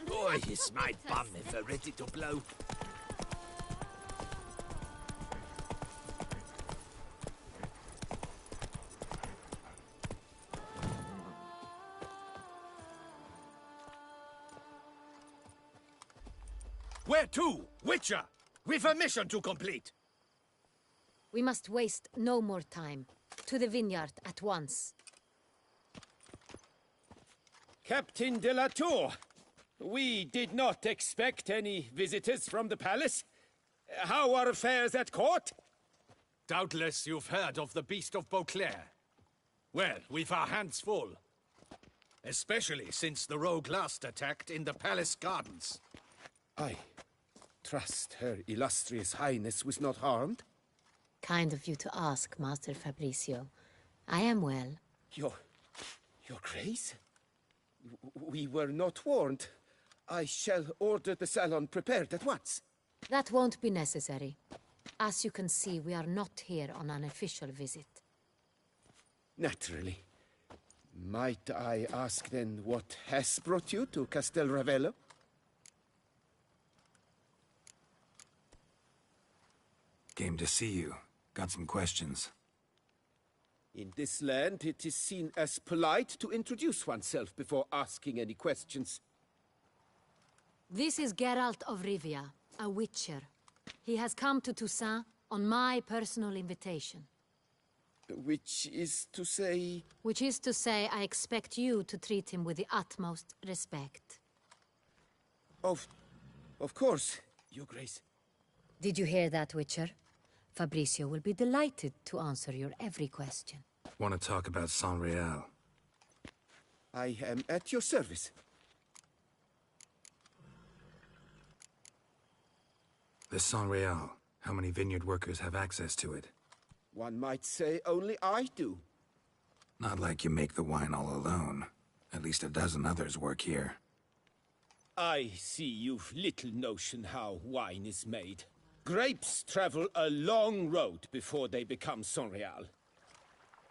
Boy, is my bum if they're ready to blow. Where to? Witcher! We've a mission to complete! We must waste no more time. To the vineyard at once. Captain de la Tour, we did not expect any visitors from the palace. How are affairs at court? Doubtless you've heard of the Beast of Beauclair. Well, we've our hands full. Especially since the rogue last attacked in the palace gardens. I trust Her Illustrious Highness was not harmed? Kind of you to ask, Master Fabricio. I am well. Your Grace? We were not warned. I shall order the salon prepared at once. That won't be necessary. As you can see, we are not here on an official visit. Naturally. Might I ask then what has brought you to Castel Ravello? Came to see you. Got some questions. In this land, it is seen as polite to introduce oneself before asking any questions. This is Geralt of Rivia, a witcher. He has come to Toussaint on my personal invitation. Which is to say... Which is to say, I expect you to treat him with the utmost respect. Of course, Your Grace. Did you hear that, Witcher? Fabricio will be delighted to answer your every question. Want to talk about Saint-Réal? I am at your service. The Saint-Réal. How many vineyard workers have access to it? One might say only I do. Not like you make the wine all alone. At least a dozen others work here. I see you've little notion how wine is made. Grapes travel a long road before they become Saint-Réal.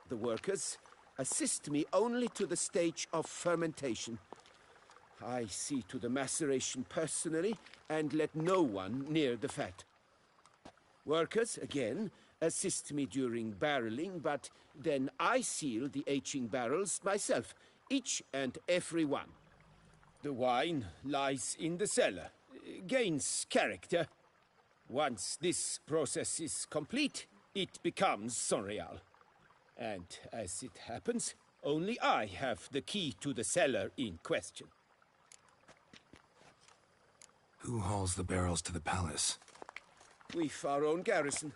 The workers assist me only to the stage of fermentation. I see to the maceration personally and let no one near the fat. Workers, again, assist me during barreling, but then I seal the aging barrels myself, each and every one. The wine lies in the cellar, gains character. Once this process is complete, it becomes Saint-Réal. And as it happens, only I have the key to the cellar in question. Who hauls the barrels to the palace? We've our own garrison.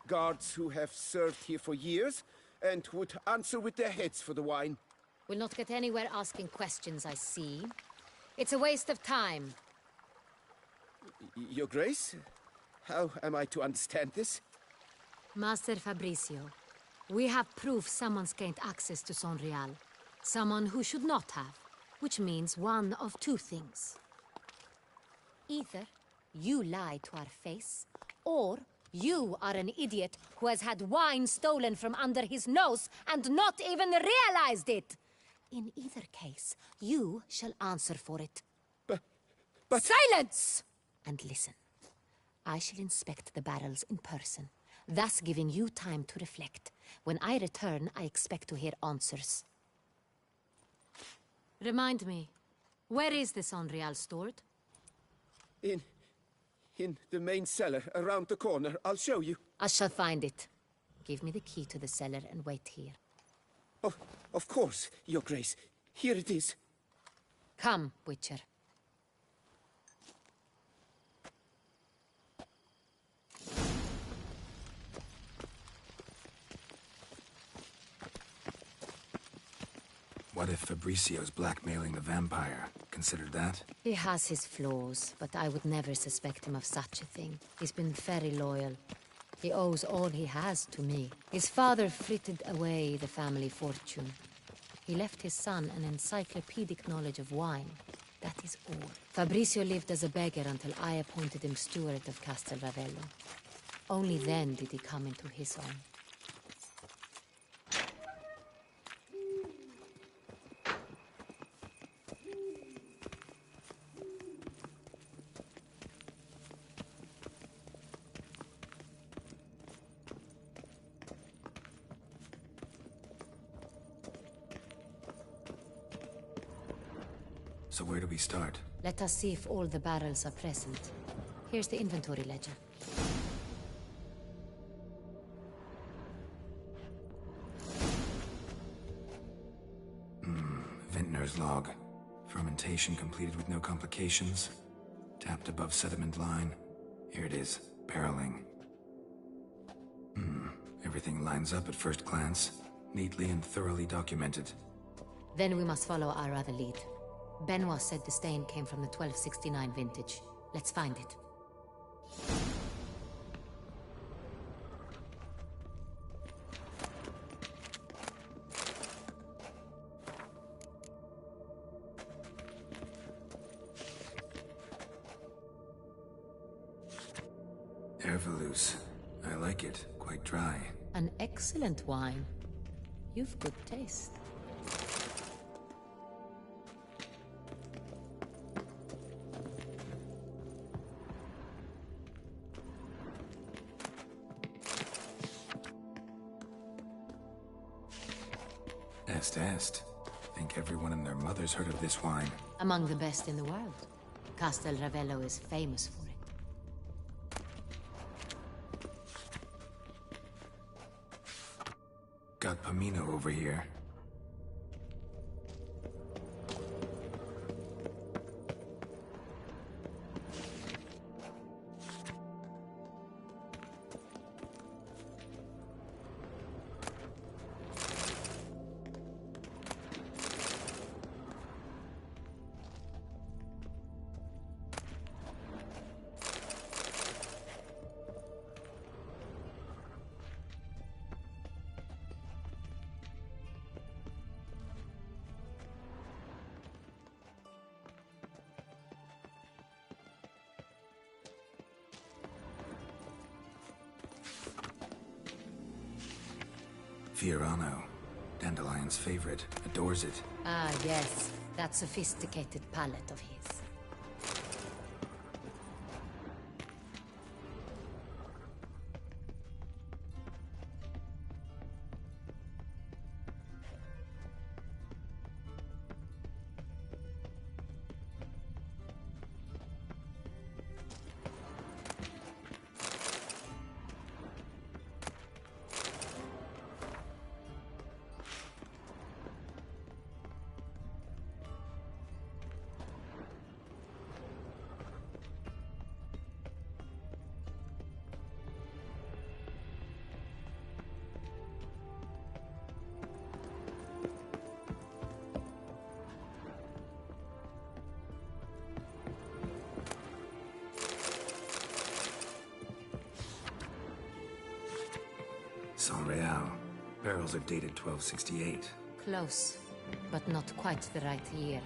Guards who have served here for years and would answer with their heads for the wine. We'll not get anywhere asking questions, I see. It's a waste of time. Your Grace? How am I to understand this? Master Fabricio, we have proof someone's gained access to Saint-Réal. Someone who should not have, which means one of two things. Either you lie to our face, or you are an idiot who has had wine stolen from under his nose and not even realized it. In either case, you shall answer for it. But... Silence! And listen. I shall inspect the barrels in person, thus giving you time to reflect. When I return, I expect to hear answers. Remind me, where is the Saint-Réal stored? In the main cellar, around the corner. I'll show you. I shall find it. Give me the key to the cellar and wait here. Oh, of course, Your Grace. Here it is. Come, Witcher. What if Fabricio's blackmailing the vampire? Considered that? He has his flaws, but I would never suspect him of such a thing. He's been very loyal. He owes all he has to me. His father frittered away the family fortune. He left his son an encyclopedic knowledge of wine. That is all. Fabricio lived as a beggar until I appointed him steward of Castel Ravello. Only then did he come into his own. So where do we start? Let us see if all the barrels are present. Here's the inventory ledger. Vintner's log. Fermentation completed with no complications. Tapped above sediment line. Here it is. Barreling. Everything lines up at first glance. Neatly and thoroughly documented. Then we must follow our other lead. Benoit said the stain came from the 1269 vintage. Let's find it. Ervelous. I like it. Quite dry. An excellent wine. You've good taste. Est. Think everyone and their mother's heard of this wine. Among the best in the world. Castel Ravello is famous for it. Got Pomino over here. Fiorano. Dandelion's favorite. Adores it. Ah, yes. That sophisticated palate of his. Saint-Réal. Barrels are dated 1268. Close, but not quite the right year.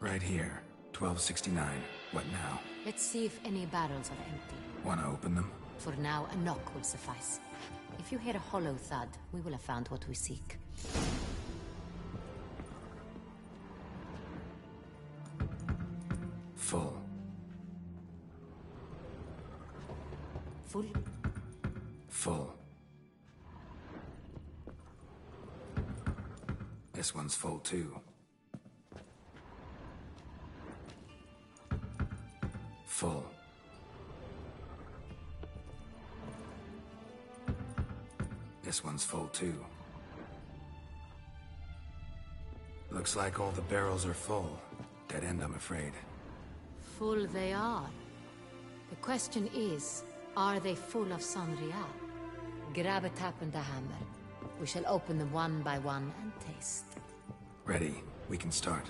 Right here. 1269. What now? Let's see if any barrels are empty. Wanna open them? For now, a knock will suffice. If you hear a hollow thud, we will have found what we seek. Full. Full? Full. This one's full too. Full. This one's full too. Looks like all the barrels are full. Dead end, I'm afraid. Full they are. The question is, are they full of Saint-Réal? Grab a tap and a hammer. We shall open them one by one and taste. Ready. We can start.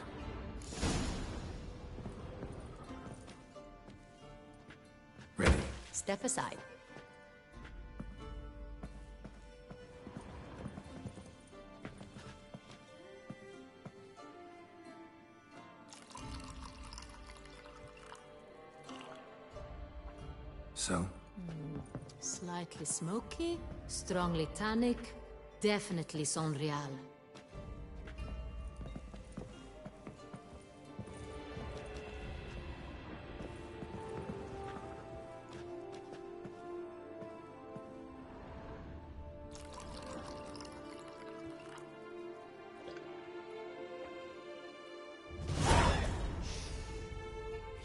Ready. Step aside. So? Slightly smoky, strongly tannic, definitely Saint-Réal.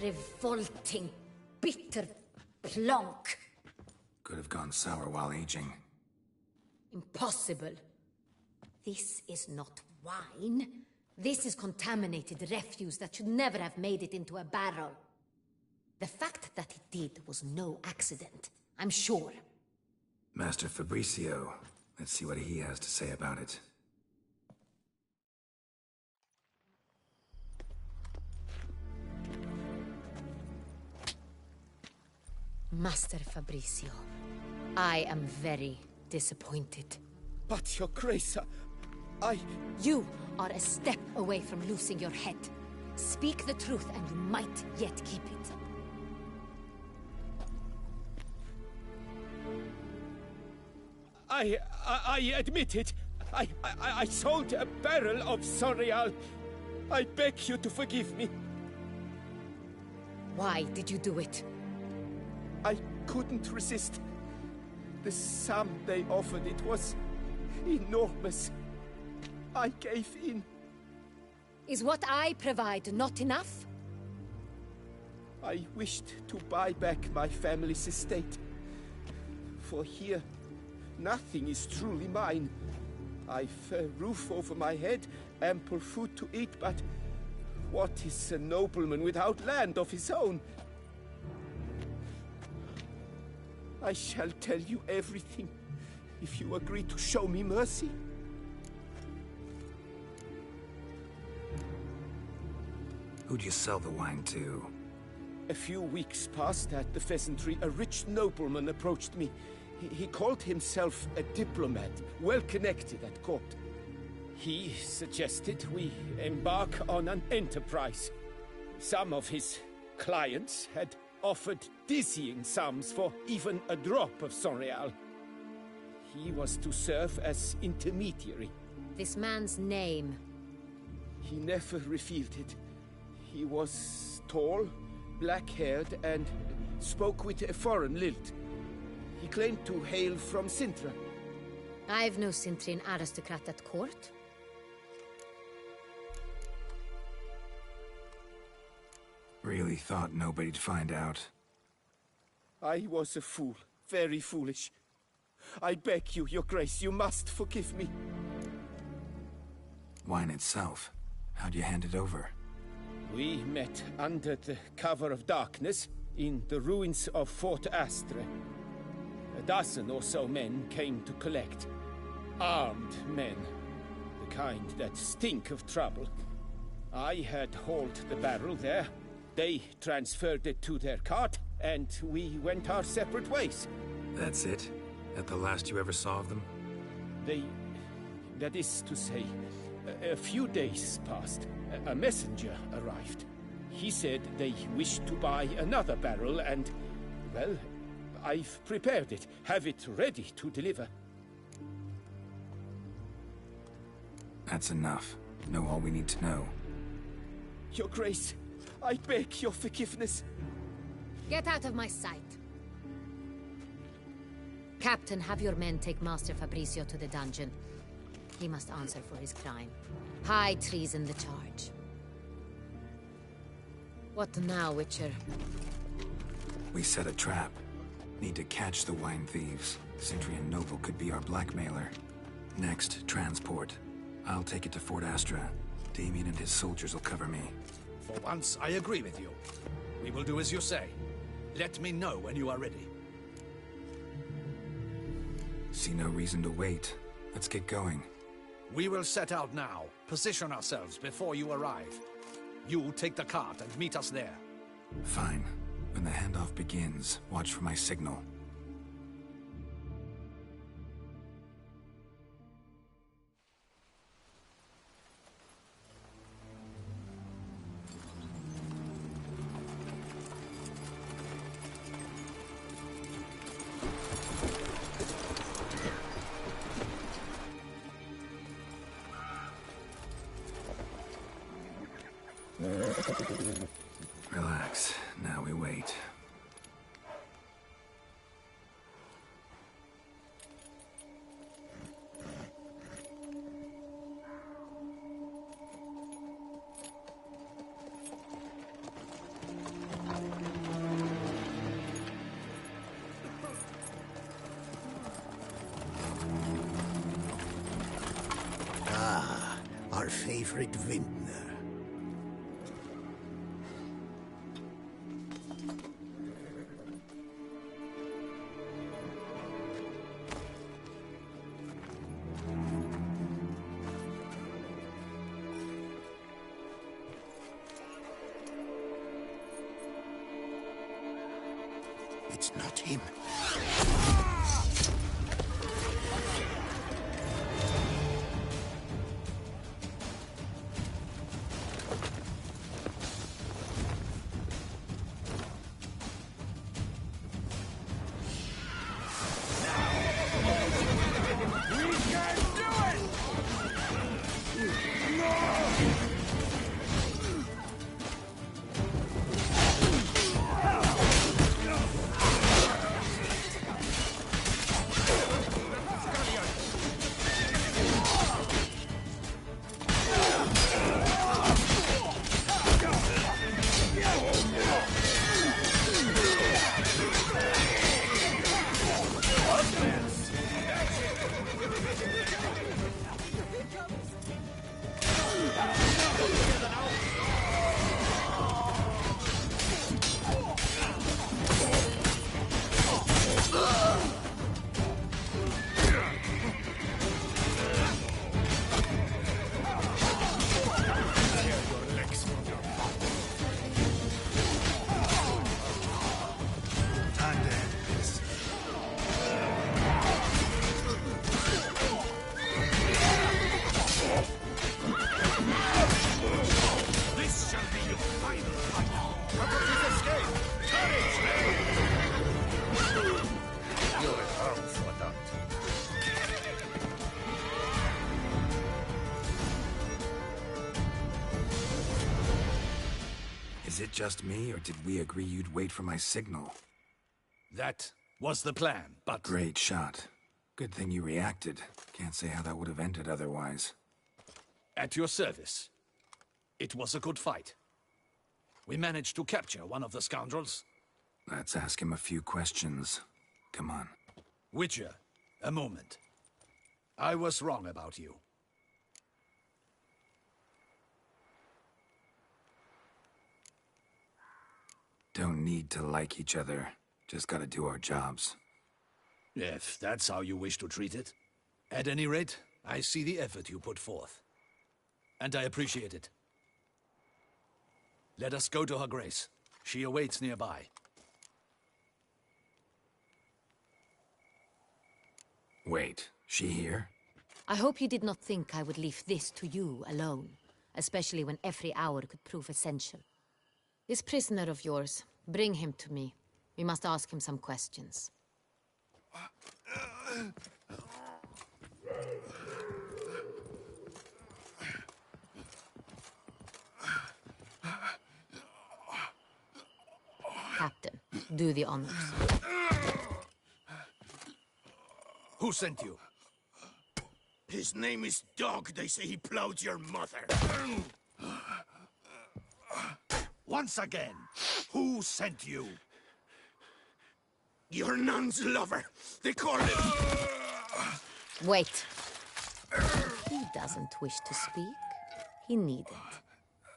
Revolting, bitter plonk. Could have gone sour while aging. Impossible. This is not wine. This is contaminated refuse that should never have made it into a barrel. The fact that it did was no accident, I'm sure. Master Fabricio. Let's see what he has to say about it. Master Fabricio, I am very disappointed. But, Your Grace, You are a step away from losing your head. Speak the truth and you might yet keep it. I admit it. I sold a barrel of Sonreal. I beg you to forgive me. Why did you do it? I couldn't resist. The sum they offered, it was enormous. I gave in. Is what I provide not enough? I wished to buy back my family's estate. For here, nothing is truly mine. I've a roof over my head, ample food to eat, but what is a nobleman without land of his own? I shall tell you everything, if you agree to show me mercy. Who'd you sell the wine to? A few weeks past at the Pheasantry, a rich nobleman approached me. He called himself a diplomat, well connected at court. He suggested we embark on an enterprise. Some of his clients had offered dizzying sums for even a drop of Sonreal. He was to serve as intermediary. This man's name. He never revealed it. He was tall, black-haired, and spoke with a foreign lilt. He claimed to hail from Sintra. I've no Sintrian aristocrat at court. Really thought nobody'd find out. I was a fool. Very foolish. I beg you, Your Grace, you must forgive me. Wine itself. How'd you hand it over? We met under the cover of darkness in the ruins of Fort Astre. A dozen or so men came to collect. Armed men. The kind that stink of trouble. I had hauled the barrel there. They transferred it to their cart, and we went our separate ways. That's it? That the last you ever saw of them? That is to say, a few days passed. A messenger arrived. He said they wished to buy another barrel and, well, I've prepared it. Have it ready to deliver. That's enough. Know all we need to know. Your Grace, I beg your forgiveness. Get out of my sight. Captain, have your men take Master Fabricio to the dungeon. He must answer for his crime. High treason the charge. What now, Witcher? We set a trap. Need to catch the wine thieves. Sintrian Noble could be our blackmailer. Next, transport. I'll take it to Fort Astra. Damien and his soldiers will cover me. For once, I agree with you. We will do as you say. Let me know when you are ready. See no reason to wait. Let's get going. We will set out now. Position ourselves before you arrive. You take the cart and meet us there. Fine. When the handoff begins, watch for my signal. Relax. Now we wait. favorite vintner. It's not him. Is it just me, or did we agree you'd wait for my signal? That was the plan, but... Great shot. Good thing you reacted. Can't say how that would have ended otherwise. At your service. It was a good fight. We managed to capture one of the scoundrels. Let's ask him a few questions. Come on. Witcher, a moment. I was wrong about you. Don't need to like each other. Just gotta do our jobs. If that's how you wish to treat it. At any rate, I see the effort you put forth. And I appreciate it. Let us go to her grace. She awaits nearby. Wait, she here? I hope you did not think I would leave this to you alone, especially when every hour could prove essential. This prisoner of yours, bring him to me. We must ask him some questions. Captain, do the honors. Who sent you? His name is Dog. They say he plowed your mother. Once again, who sent you? Your nun's lover. They call him... Wait. If he doesn't wish to speak, he needn't.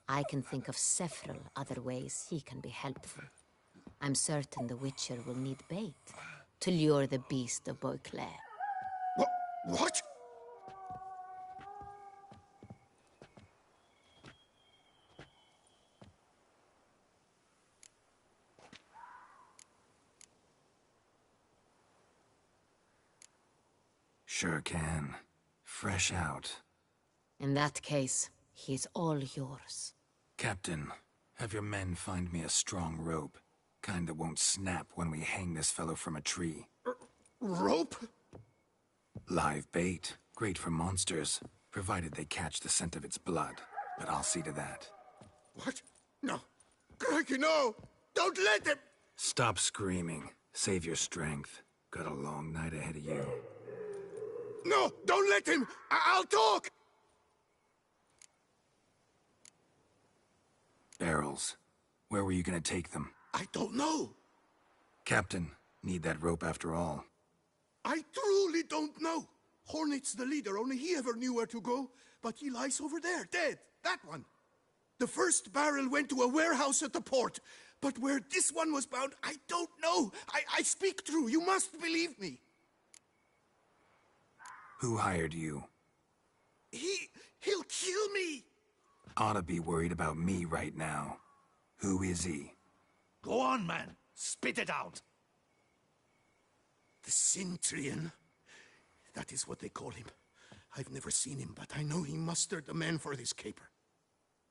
I can think of several other ways he can be helpful. I'm certain the Witcher will need bait to lure the beast of Beauclair. What? Sure can. Fresh out. In that case, he is all yours. Captain, have your men find me a strong rope. Kind that won't snap when we hang this fellow from a tree. Rope? Live bait. Great for monsters, provided they catch the scent of its blood. But I'll see to that. What? No. Crikey, no! Don't let him! Stop screaming. Save your strength. Got a long night ahead of you. No! Don't let him! I'll talk! Barrels. Where were you gonna take them? I don't know. Captain, need that rope after all. I truly don't know. Hornet's the leader, only he ever knew where to go. But he lies over there, dead. That one. The first barrel went to a warehouse at the port. But where this one was bound, I don't know. I speak true. You must believe me. Who hired you? He'll kill me. Ought to be worried about me right now. Who is he? Go on, man. Spit it out. The Centurion. That is what they call him. I've never seen him, but I know he mustered the men for this caper.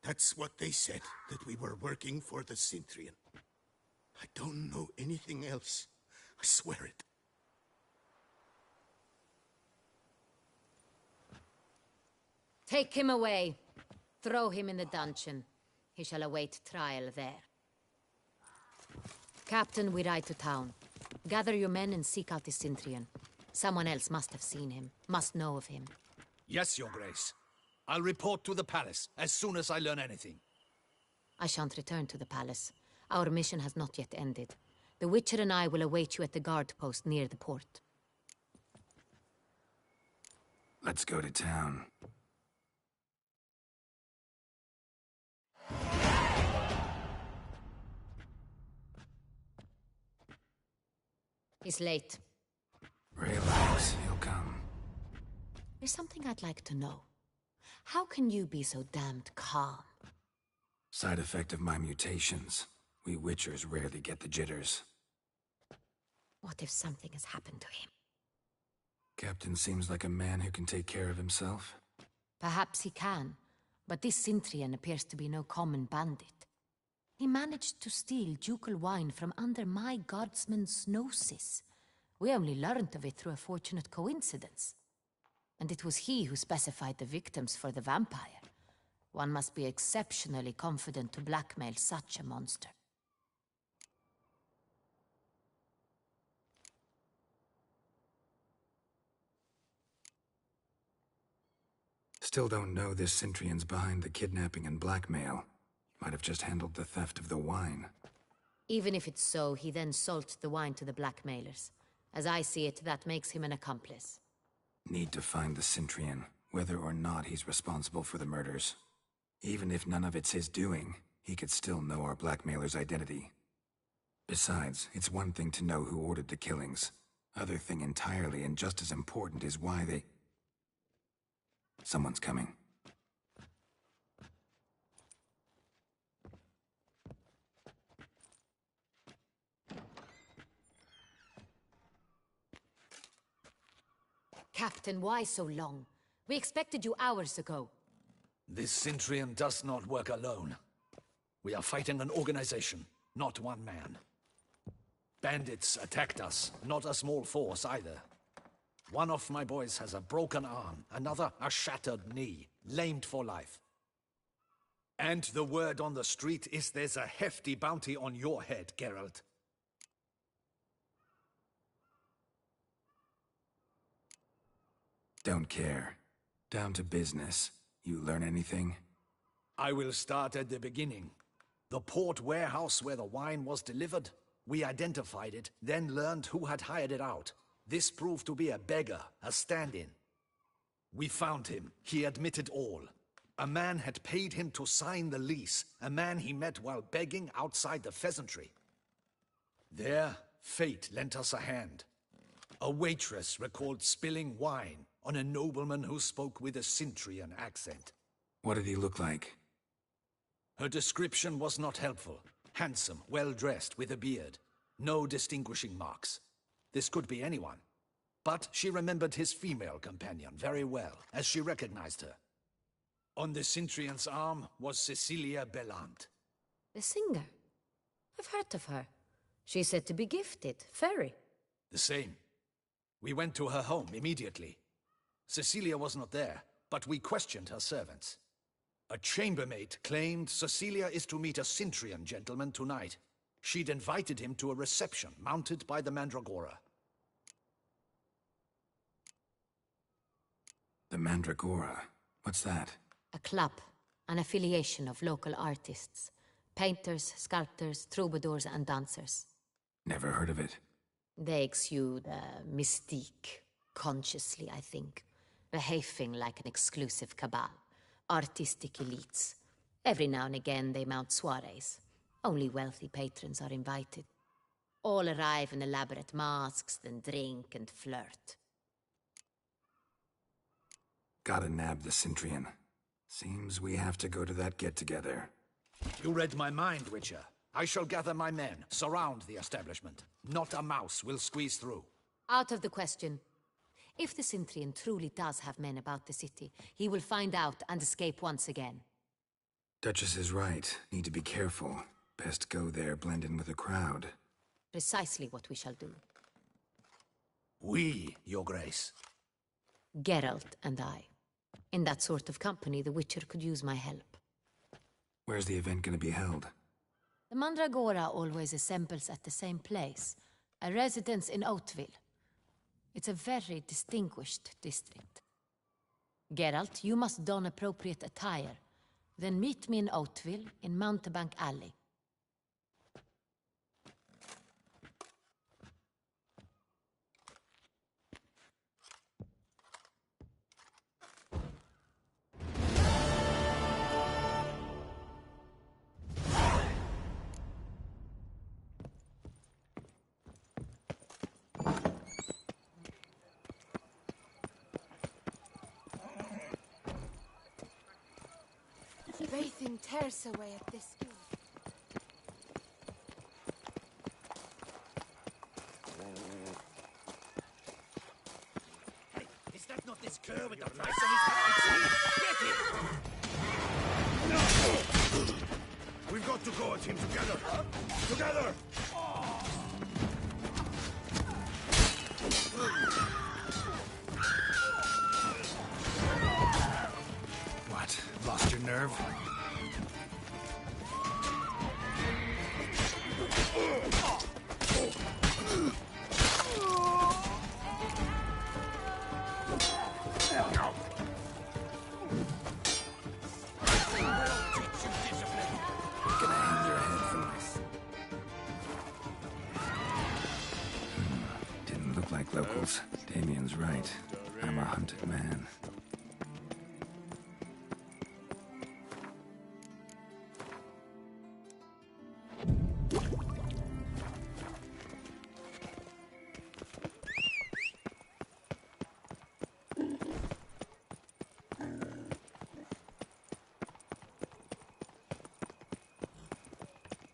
That's what they said, that we were working for the Centurion. I don't know anything else. I swear it. Take him away. Throw him in the dungeon. He shall await trial there. Captain, we ride to town. Gather your men and seek out the Centurion. Someone else must have seen him, must know of him. Yes, Your Grace. I'll report to the palace as soon as I learn anything. I shan't return to the palace. Our mission has not yet ended. The Witcher and I will await you at the guard post near the port. Let's go to town. He's late. Relax, he'll come. There's something I'd like to know. How can you be so damned calm? Side effect of my mutations. We Witchers rarely get the jitters. What if something has happened to him? Captain seems like a man who can take care of himself. Perhaps he can, but this Centurion appears to be no common bandit. He managed to steal ducal wine from under my guardsman's noses. We only learned of it through a fortunate coincidence. And it was he who specified the victims for the vampire. One must be exceptionally confident to blackmail such a monster. Still don't know this Centurion's behind the kidnapping and blackmail. Might have just handled the theft of the wine. Even if it's so, he then sold the wine to the blackmailers. As I see it, that makes him an accomplice. Need to find the Centurion, whether or not he's responsible for the murders. Even if none of it's his doing, he could still know our blackmailer's identity. Besides, it's one thing to know who ordered the killings. Other thing entirely, and just as important, is why they... Someone's coming. Captain, why so long? We expected you hours ago. This Centurion does not work alone. We are fighting an organization, not one man. Bandits attacked us, not a small force either. One of my boys has a broken arm, another a shattered knee, lamed for life. And the word on the street is there's a hefty bounty on your head, Geralt. Don't care. Down to business. You learn anything? I will start at the beginning. The port warehouse where the wine was delivered. We identified it, then learned who had hired it out. This proved to be a beggar, a stand-in. We found him. He admitted all. A man had paid him to sign the lease, a man he met while begging outside the pheasantry. There, fate lent us a hand. A waitress recalled spilling wine on a nobleman who spoke with a Centurion accent. What did he look like? Her description was not helpful. Handsome, well-dressed, with a beard. No distinguishing marks. This could be anyone. But she remembered his female companion very well, as she recognized her. On the Centurion's arm was Cecilia Bellant. The singer? I've heard of her. She's said to be gifted, fairy. The same. We went to her home immediately. Cecilia was not there, but we questioned her servants. A chambermaid claimed Cecilia is to meet a Centurion gentleman tonight. She'd invited him to a reception mounted by the Mandragora. The Mandragora? What's that? A club, an affiliation of local artists. Painters, sculptors, troubadours and dancers. Never heard of it. They exude mystique, consciously, I think. Behaving like an exclusive cabal. artistic elites. Every now and again they mount soirees. Only wealthy patrons are invited. All arrive in elaborate masks, then drink and flirt. Gotta nab the Cintrian. Seems we have to go to that get-together. You read my mind, Witcher. I shall gather my men, surround the establishment. Not a mouse will squeeze through. Out of the question. If the Cintrian truly does have men about the city, he will find out and escape once again. Duchess is right. Need to be careful. Best go there, blend in with the crowd. Precisely what we shall do. We, Your Grace. Geralt and I. In that sort of company, the Witcher could use my help. Where's the event gonna be held? The Mandragora always assembles at the same place, a residence in Oatville. It's a very distinguished district. Geralt, you must don appropriate attire. Then meet me in Oatville, in Mountebank Alley. Bathing tears away at this skin. Hey, is that not this cur with the price on his head? Get him! No! We've got to go at him together. Together! What? Lost your nerve? Gonna hang your head for this. Didn't look like locals. Damien's right. I'm a hunted man.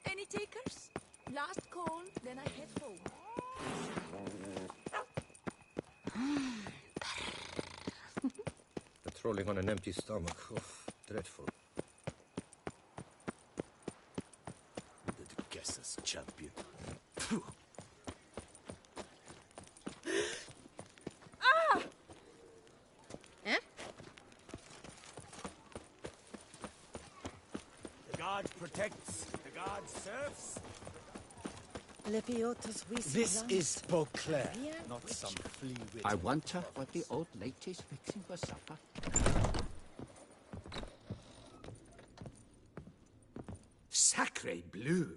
Any takers? Last call, then I head home. Patrolling on an empty stomach. Oh, dreadful. The guesser's champion. The guard protects, the guard serves. This is Beauclair, not some flea-witted... I wonder what the old lady's fixing for supper. Sacre bleu!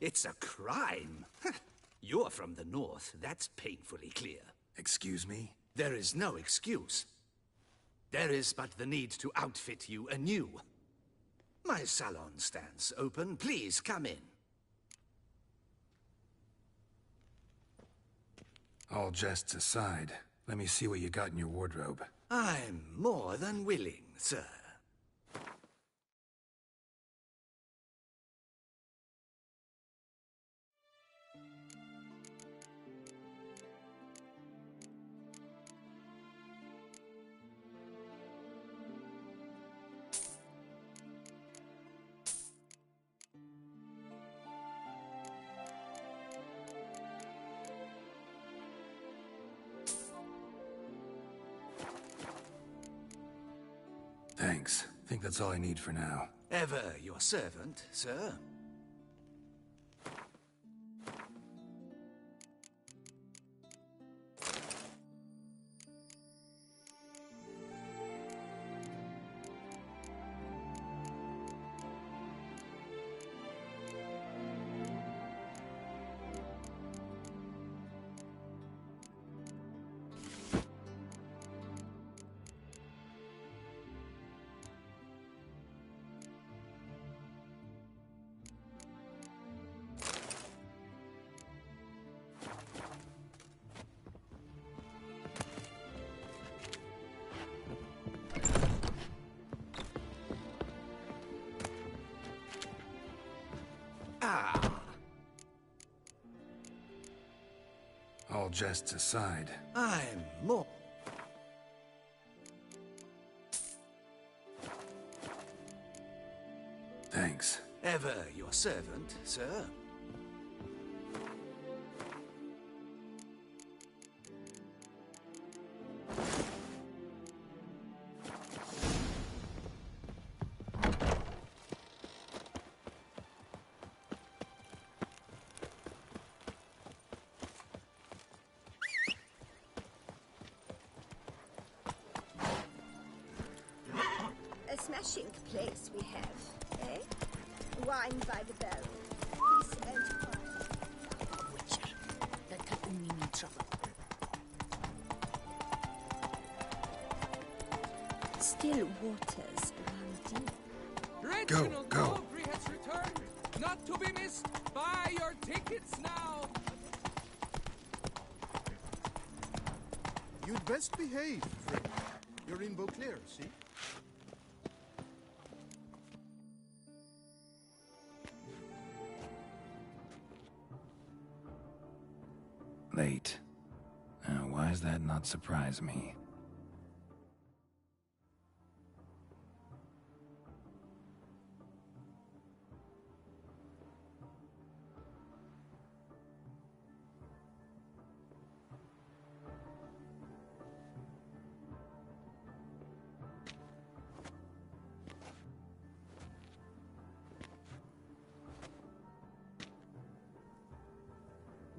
It's a crime. You're from the north, that's painfully clear. Excuse me? There is no excuse. There is but the need to outfit you anew. My salon stands open. Please come in. All jests aside, let me see what you got in your wardrobe. I'm more than willing, sir. Thanks. Think that's all I need for now. Ever your servant, sir. All jests aside, I'm more. thanks. Ever your servant, sir. A smashing place we have, eh? Wine by the barrel. Peace and quiet. Witcher. That can only mean trouble. Still waters run deep. Reginald go. Mowbray has returned, not to be missed. Buy your tickets now. You'd best behave, friend. You're in Beauclair, see? Late. Why does that not surprise me?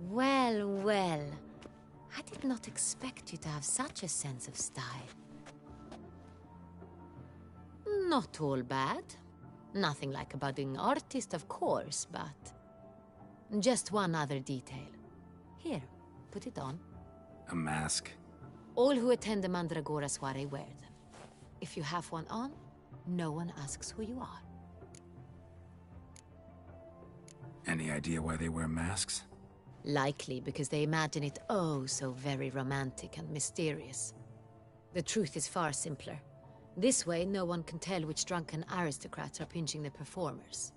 Well, well. I did not expect you to have such a sense of style. Not all bad. Nothing like a budding artist, of course, but... just one other detail. Here, put it on. A mask? All who attend the Mandragora soiree wear them. If you have one on, no one asks who you are. Any idea why they wear masks? Likely because they imagine it oh so very romantic and mysterious. The truth is far simpler. This way, no one can tell which drunken aristocrats are pinching the performers.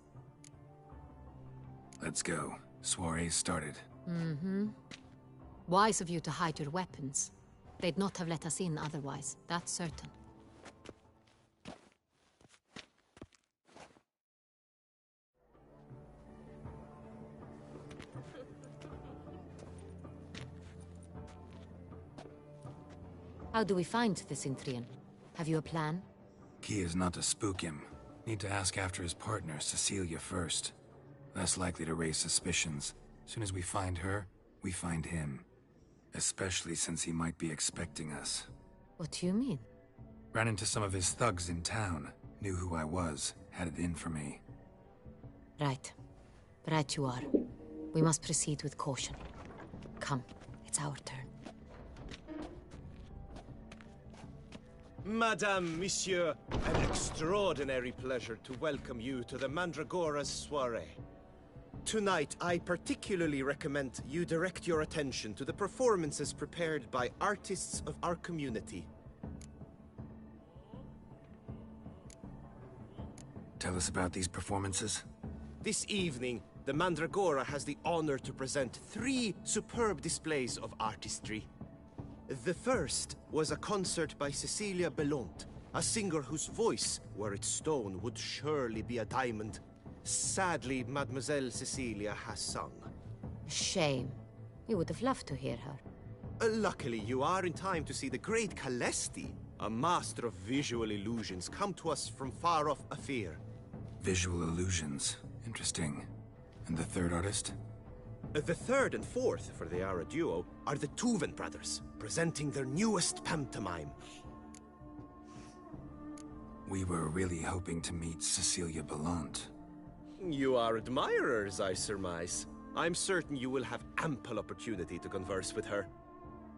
Let's go. Soiree started. Mm-hmm. Wise of you to hide your weapons. They'd not have let us in otherwise, that's certain. How do we find the Cintrian? Have you a plan? Key is not to spook him. Need to ask after his partner, Cecilia, first. Less likely to raise suspicions. Soon as we find her, we find him. Especially since he might be expecting us. What do you mean? Ran into some of his thugs in town. Knew who I was. Had it in for me. Right. Right you are. We must proceed with caution. Come, it's our turn. Madame, Monsieur, an extraordinary pleasure to welcome you to the Mandragora's soiree. Tonight, I particularly recommend you direct your attention to the performances prepared by artists of our community. Tell us about these performances. This evening, the Mandragora has the honor to present 3 superb displays of artistry. The first was a concert by Cecilia Belont, a singer whose voice, were it stone, would surely be a diamond. Sadly, Mademoiselle Cecilia has sung. Shame. We would have loved to hear her. Luckily, you are in time to see the great Calesti, a master of visual illusions, come to us from far off Afir. Visual illusions. Interesting. And the third artist? The third and fourth, for they are a duo, are the Tuven brothers, presenting their newest pantomime. We were really hoping to meet Cecilia Belont. You are admirers, I surmise. I'm certain you will have ample opportunity to converse with her.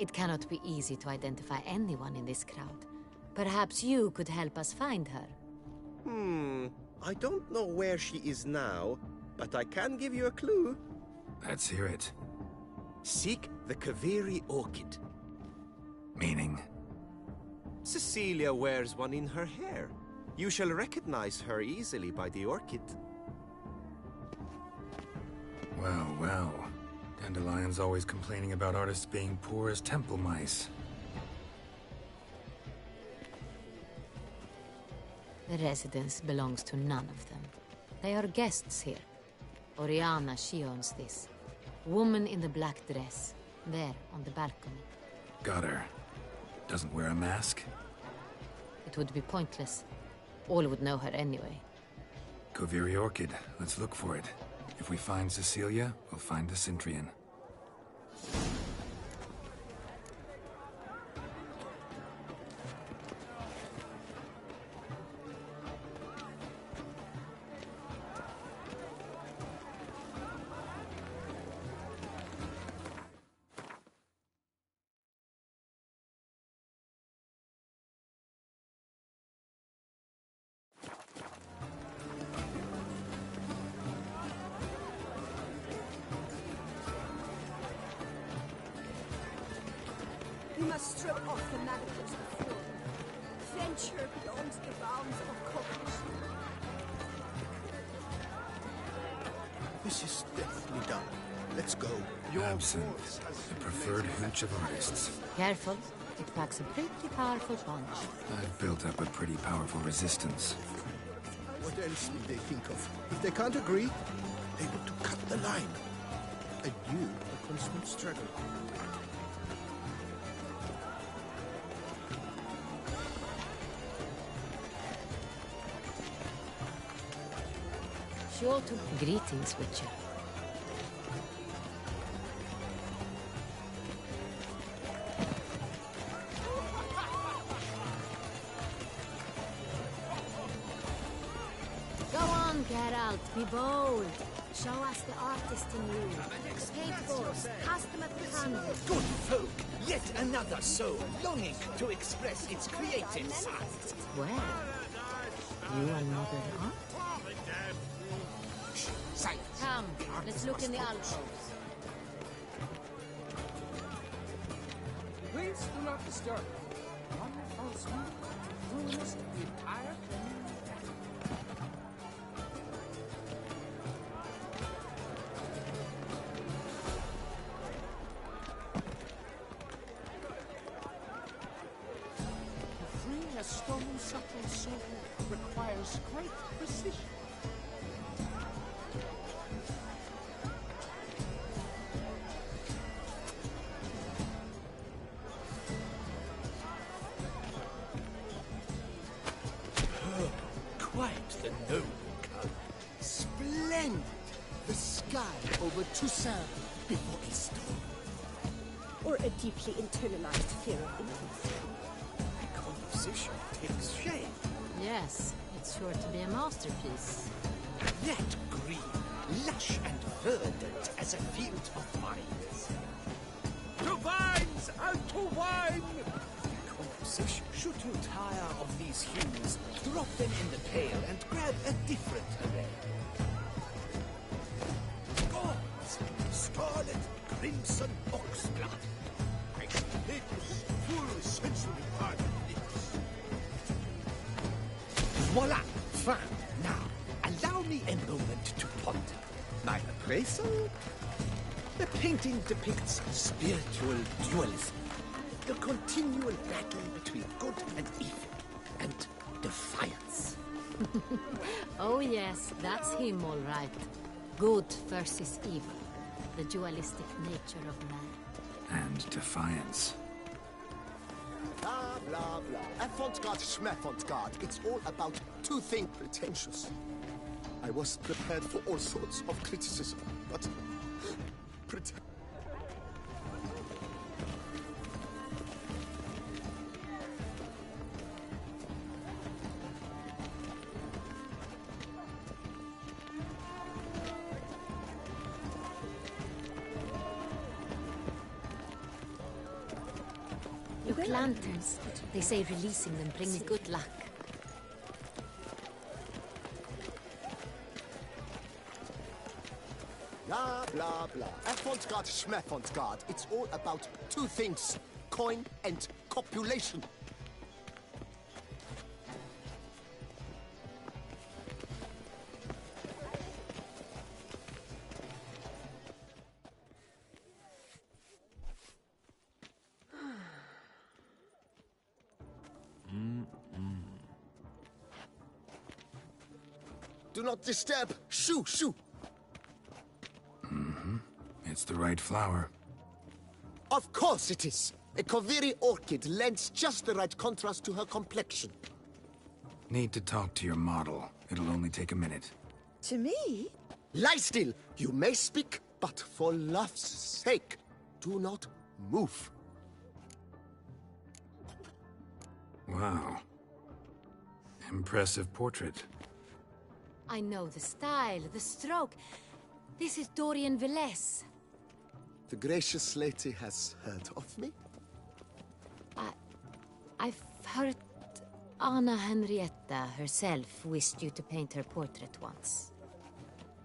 It cannot be easy to identify anyone in this crowd. Perhaps you could help us find her. I don't know where she is now, but I can give you a clue. Let's hear it. Seek the Kaveri orchid. Meaning? Cecilia wears one in her hair. You shall recognize her easily by the orchid. Well, well. Dandelion's always complaining about artists being poor as temple mice. The residence belongs to none of them. They are guests here. Oriana, she owns this. Woman in the black dress. There, on the balcony. Got her. Doesn't wear a mask? It would be pointless. All would know her anyway. Koviri Orchid. Let's look for it. If we find Cecilia, we'll find the Cintrian. We must strip off the manacles before we venture beyond the bounds of cognition. This is definitely done. Let's go. Absinthe, the preferred hooch of artists. Careful. It packs a pretty powerful punch. I've built up a pretty powerful resistance. What else will they think of? If they can't agree, able to cut the line. I knew a constant struggle. Sure to... Greetings, Witcher. Go on, Geralt, be bold. Show us the artist in you. Skateboards, cast them at the canvas. Good folk, yet another soul longing to express its creative side. Well, you are not an art? Come, let's look in the alcoves. Please do not disturb. One false move ruins the entire thing. To free a stone subtle soul requires great precision. Quite the noble color. Splendid! The sky over Toussaint before a storm. Or a deeply internalized fear of intimacy. The composition takes shape. Yes, it's sure to be a masterpiece. That green, lush and verdant as a field of vines. To vines and to wine! Composition. Should you tire of these hues, drop them in the pail and grab a different array. Gods, scarlet, crimson, oxblood. Lips, full sensory part lips. Voila! Fine. Now, allow me a moment to ponder. My appraisal? The painting depicts spiritual dualism. The continual battle between good and evil, and defiance. Oh yes, that's him all right. Good versus evil. The dualistic nature of man. And defiance. Blah, blah, blah. Avant-garde, schmavant-garde. It's all about two things. Pretentious. I was prepared for all sorts of criticism, but... Look, lanterns. They say releasing them bring me good luck. Blah, blah, blah. Avant-garde, schmavant-garde. It's all about two things. Coin and copulation. Do not disturb! Shoo, shoo! It's the right flower. Of course it is! A Koviri orchid lends just the right contrast to her complexion. Need to talk to your model. It'll only take a minute. To me? Lie still! You may speak, but for love's sake, do not move. Wow. Impressive portrait. I know the style, the stroke. This is Dorian Velez. The gracious lady has heard of me? I've heard Anna Henrietta herself wished you to paint her portrait once.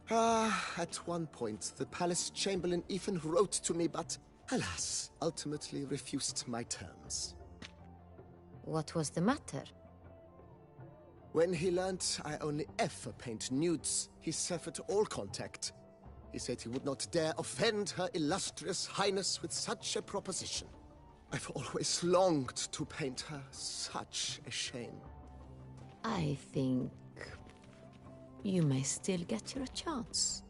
At one point, the palace chamberlain even wrote to me, but alas, ultimately refused my terms. What was the matter? When he learned I only ever paint nudes, he severed all contact. He said he would not dare offend her illustrious highness with such a proposition. I've always longed to paint her. Such a shame. I think you may still get your chance.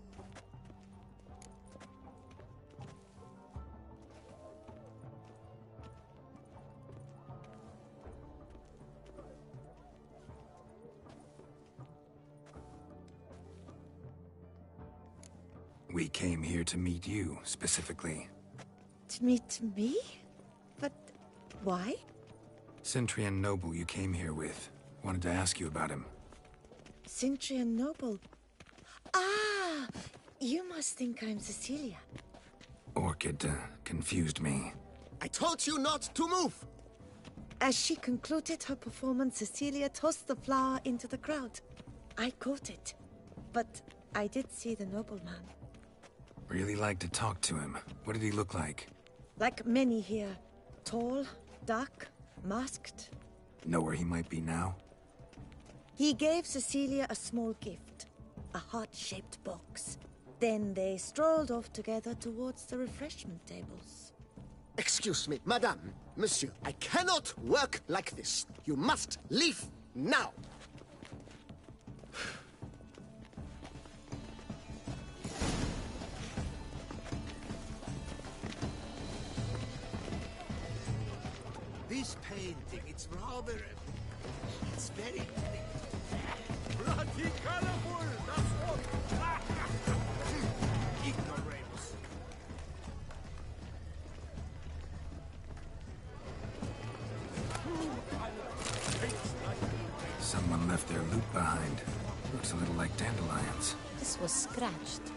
We came here to meet you, specifically. To meet me? But why? Centrian noble you came here with. Wanted to ask you about him. Centrian noble. Ah! You must think I'm Cecilia. Orchid confused me. I told you not to move! As she concluded her performance, Cecilia tossed the flower into the crowd. I caught it, but I did see the nobleman. Really like to talk to him. What did he look like? Like many here. Tall, dark, masked. Know where he might be now? He gave Cecilia a small gift. A heart-shaped box. Then they strolled off together towards the refreshment tables. Excuse me, madame, monsieur, I cannot work like this. You must leave now. This painting, it's rather... It's very... Bloody colorful, that's what... Ignoramus. Someone left their loot behind. Looks a little like dandelions. This was scratched.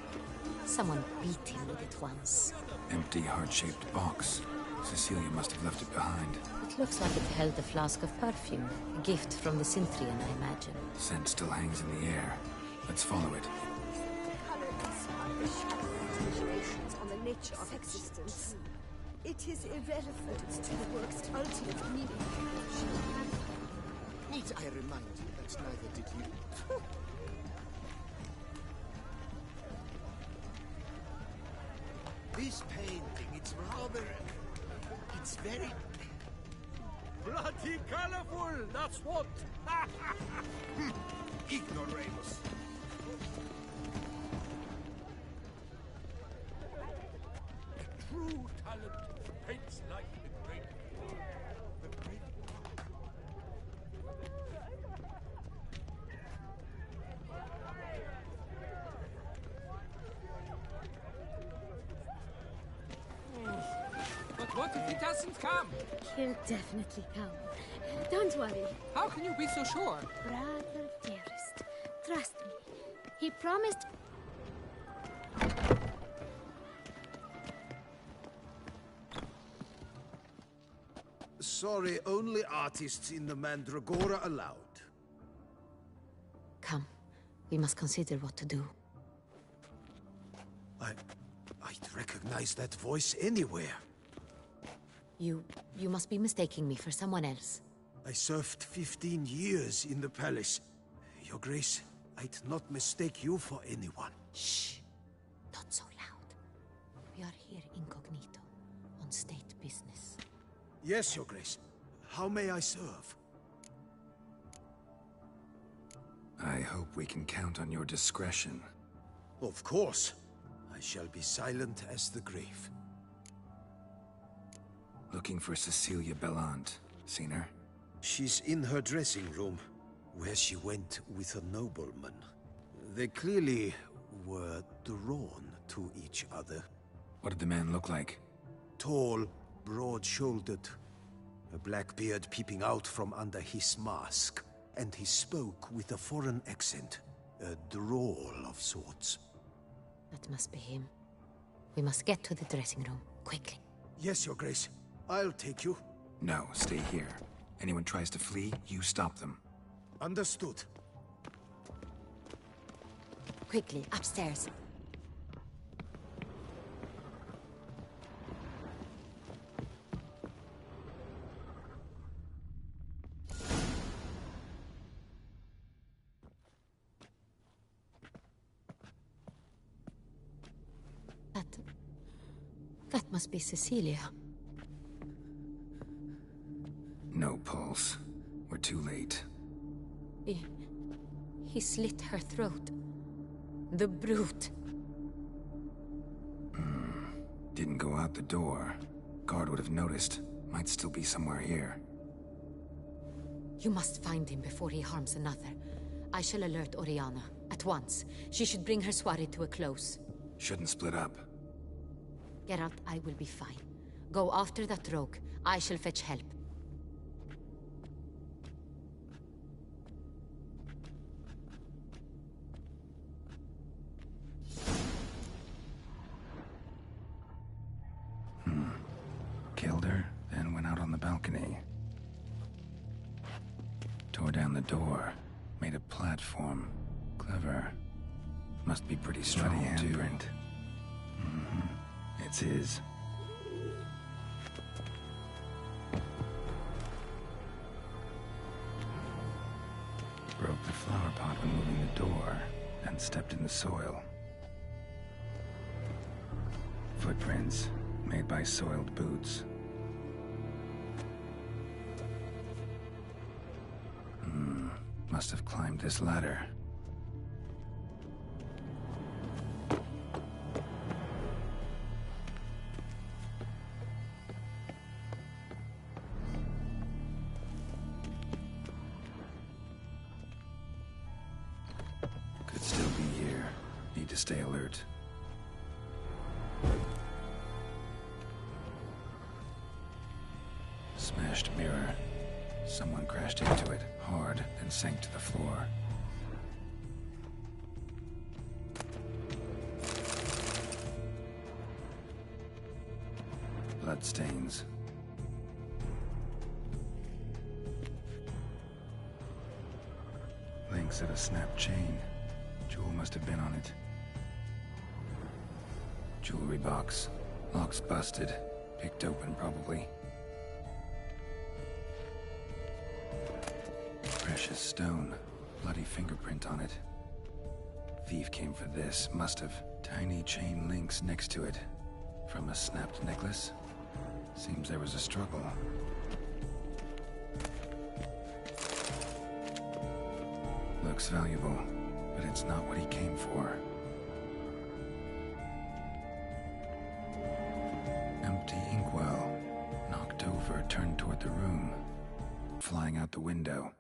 Someone beat him with it once. Empty, heart-shaped box. Cecilia must have left it behind. It looks like it held a flask of perfume. A gift from the Cintrian, I imagine. Scent still hangs in the air. Let's follow it. On the nature of existence. It is irrelevant to the work's ultimate meaning. Need I remind you that neither did you? This painting, it's rather... It's very... Bloody colorful, that's what! Ignoramus. True talent paints like the great... The great... But what if he doesn't come? He'll definitely come. Don't worry. How can you be so sure? Brother dearest, trust me. He promised... Sorry, only artists in the Mandragora allowed. Come. We must consider what to do. I'd recognize that voice anywhere. You must be mistaking me for someone else. I served 15 years in the palace. Your Grace, I'd not mistake you for anyone. Shh. Not so loud. We are here incognito, on state business. Yes, Your Grace. How may I serve? I hope we can count on your discretion. Of course. I shall be silent as the grave. Looking for Cecilia Bellant. Seen her? She's in her dressing room, where she went with a nobleman. They clearly were drawn to each other. What did the man look like? Tall, broad-shouldered, a black beard peeping out from under his mask, and he spoke with a foreign accent, a drawl of sorts. That must be him. We must get to the dressing room, quickly. Yes, Your Grace. I'll take you. No, stay here. Anyone tries to flee, you stop them. Understood. Quickly, upstairs. That must be Cecilia. No pulse. We're too late. He slit her throat. The brute. Didn't go out the door. Guard would have noticed. Might still be somewhere here. You must find him before he harms another. I shall alert Oriana. At once. She should bring her soirée to a close. Shouldn't split up. Geralt, I will be fine. Go after that rogue. I shall fetch help. Killed her, then went out on the balcony. Tore down the door. Made a platform. Clever. Must be pretty strong, handprint. It's his. Broke the flower pot when moving the door, and stepped in the soil. Footprints, made by soiled boots. Must have climbed this ladder. Could still be here. Need to stay alert. Smashed mirror. Someone crashed into it, hard, and sank to the floor. Bloodstains. Links of a snapped chain. Jewel must have been on it. Jewelry box. Lock's busted. Picked open, probably. Precious stone. Bloody fingerprint on it. Thief came for this. Must have. Tiny chain links next to it. From a snapped necklace? Seems there was a struggle. Looks valuable, but it's not what he came for. Empty inkwell. Knocked over, turned toward the room. Flying out the window.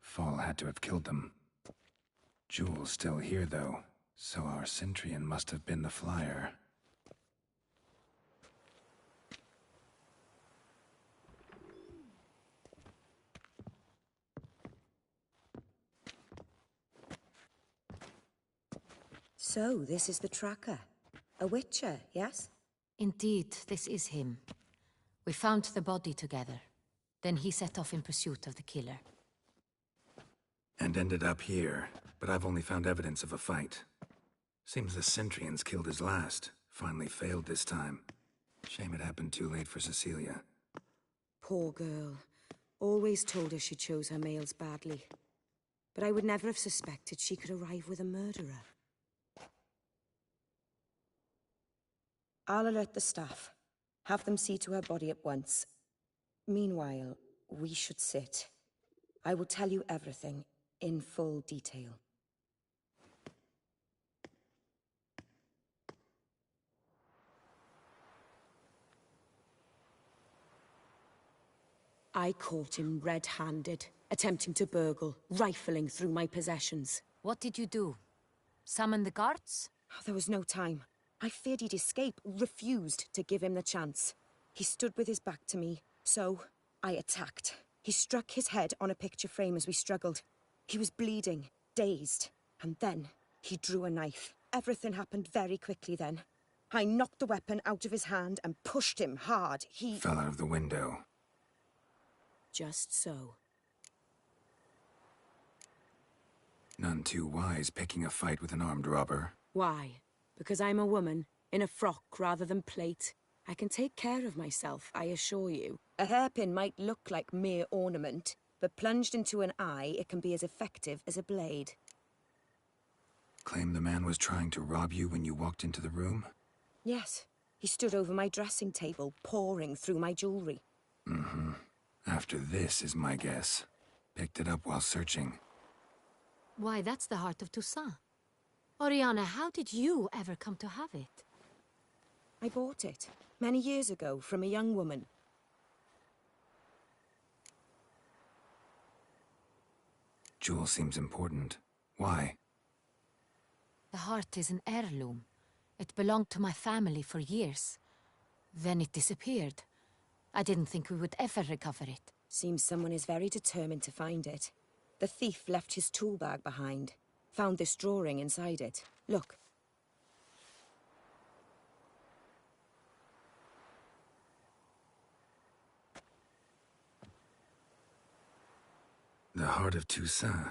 Fall had to have killed them. Jewel's still here, though, so our Centurion must have been the flyer. So, this is the tracker. A witcher, yes? Indeed, this is him. We found the body together. Then he set off in pursuit of the killer. And ended up here, but I've only found evidence of a fight. Seems the Centurions killed his last. Finally failed this time. Shame it happened too late for Cecilia. Poor girl. Always told her she chose her males badly. But I would never have suspected she could arrive with a murderer. I'll alert the staff. Have them see to her body at once. Meanwhile, we should sit. I will tell you everything, in full detail. I caught him red-handed, attempting to burgle, rifling through my possessions. What did you do? Summon the guards? There was no time. I feared he'd escape, refused to give him the chance. He stood with his back to me, so I attacked. He struck his head on a picture frame as we struggled. He was bleeding, dazed, and then he drew a knife. Everything happened very quickly then. I knocked the weapon out of his hand and pushed him hard. He fell out of the window. Just so. None too wise picking a fight with an armed robber. Why? Because I'm a woman, in a frock rather than plate. I can take care of myself, I assure you. A hairpin might look like mere ornament, but plunged into an eye, it can be as effective as a blade. Claim the man was trying to rob you when you walked into the room? Yes. He stood over my dressing table, pouring through my jewelry. Mm-hmm. After this is my guess. Picked it up while searching. Why, that's the heart of Toussaint. Oriana, how did you ever come to have it? I bought it, many years ago, from a young woman. Jewel seems important. Why? The heart is an heirloom. It belonged to my family for years. Then it disappeared. I didn't think we would ever recover it. Seems someone is very determined to find it. The thief left his tool bag behind. Found this drawing inside it. Look. The heart of Toussaint.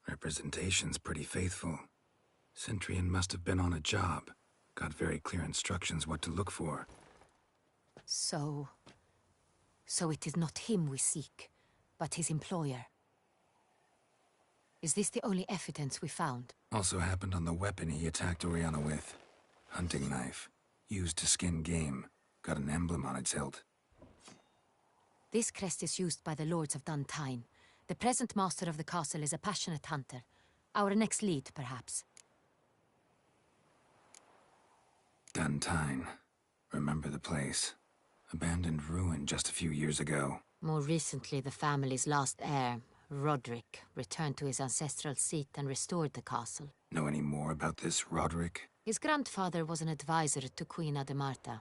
Representation's pretty faithful. Centurion must have been on a job. Got very clear instructions what to look for. So it is not him we seek, but his employer. Is this the only evidence we found? Also happened on the weapon he attacked Oriana with. Hunting knife. Used to skin game. Got an emblem on its hilt. This crest is used by the Lords of Duntine. The present master of the castle is a passionate hunter. Our next lead, perhaps. Duntine. Remember the place. Abandoned ruin just a few years ago. More recently, the family's last heir, Roderick, returned to his ancestral seat and restored the castle. Know any more about this Roderick? His grandfather was an advisor to Queen Ademarta.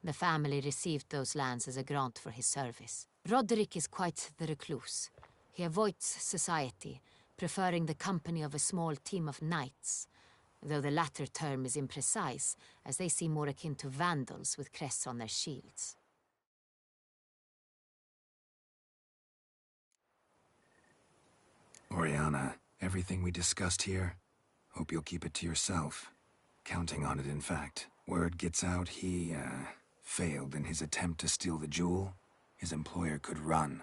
The family received those lands as a grant for his service. Roderick is quite the recluse. He avoids society, preferring the company of a small team of knights, though the latter term is imprecise, as they seem more akin to vandals with crests on their shields. Oriana, everything we discussed here, hope you'll keep it to yourself. Counting on it, in fact. Word gets out he, failed in his attempt to steal the jewel. His employer could run.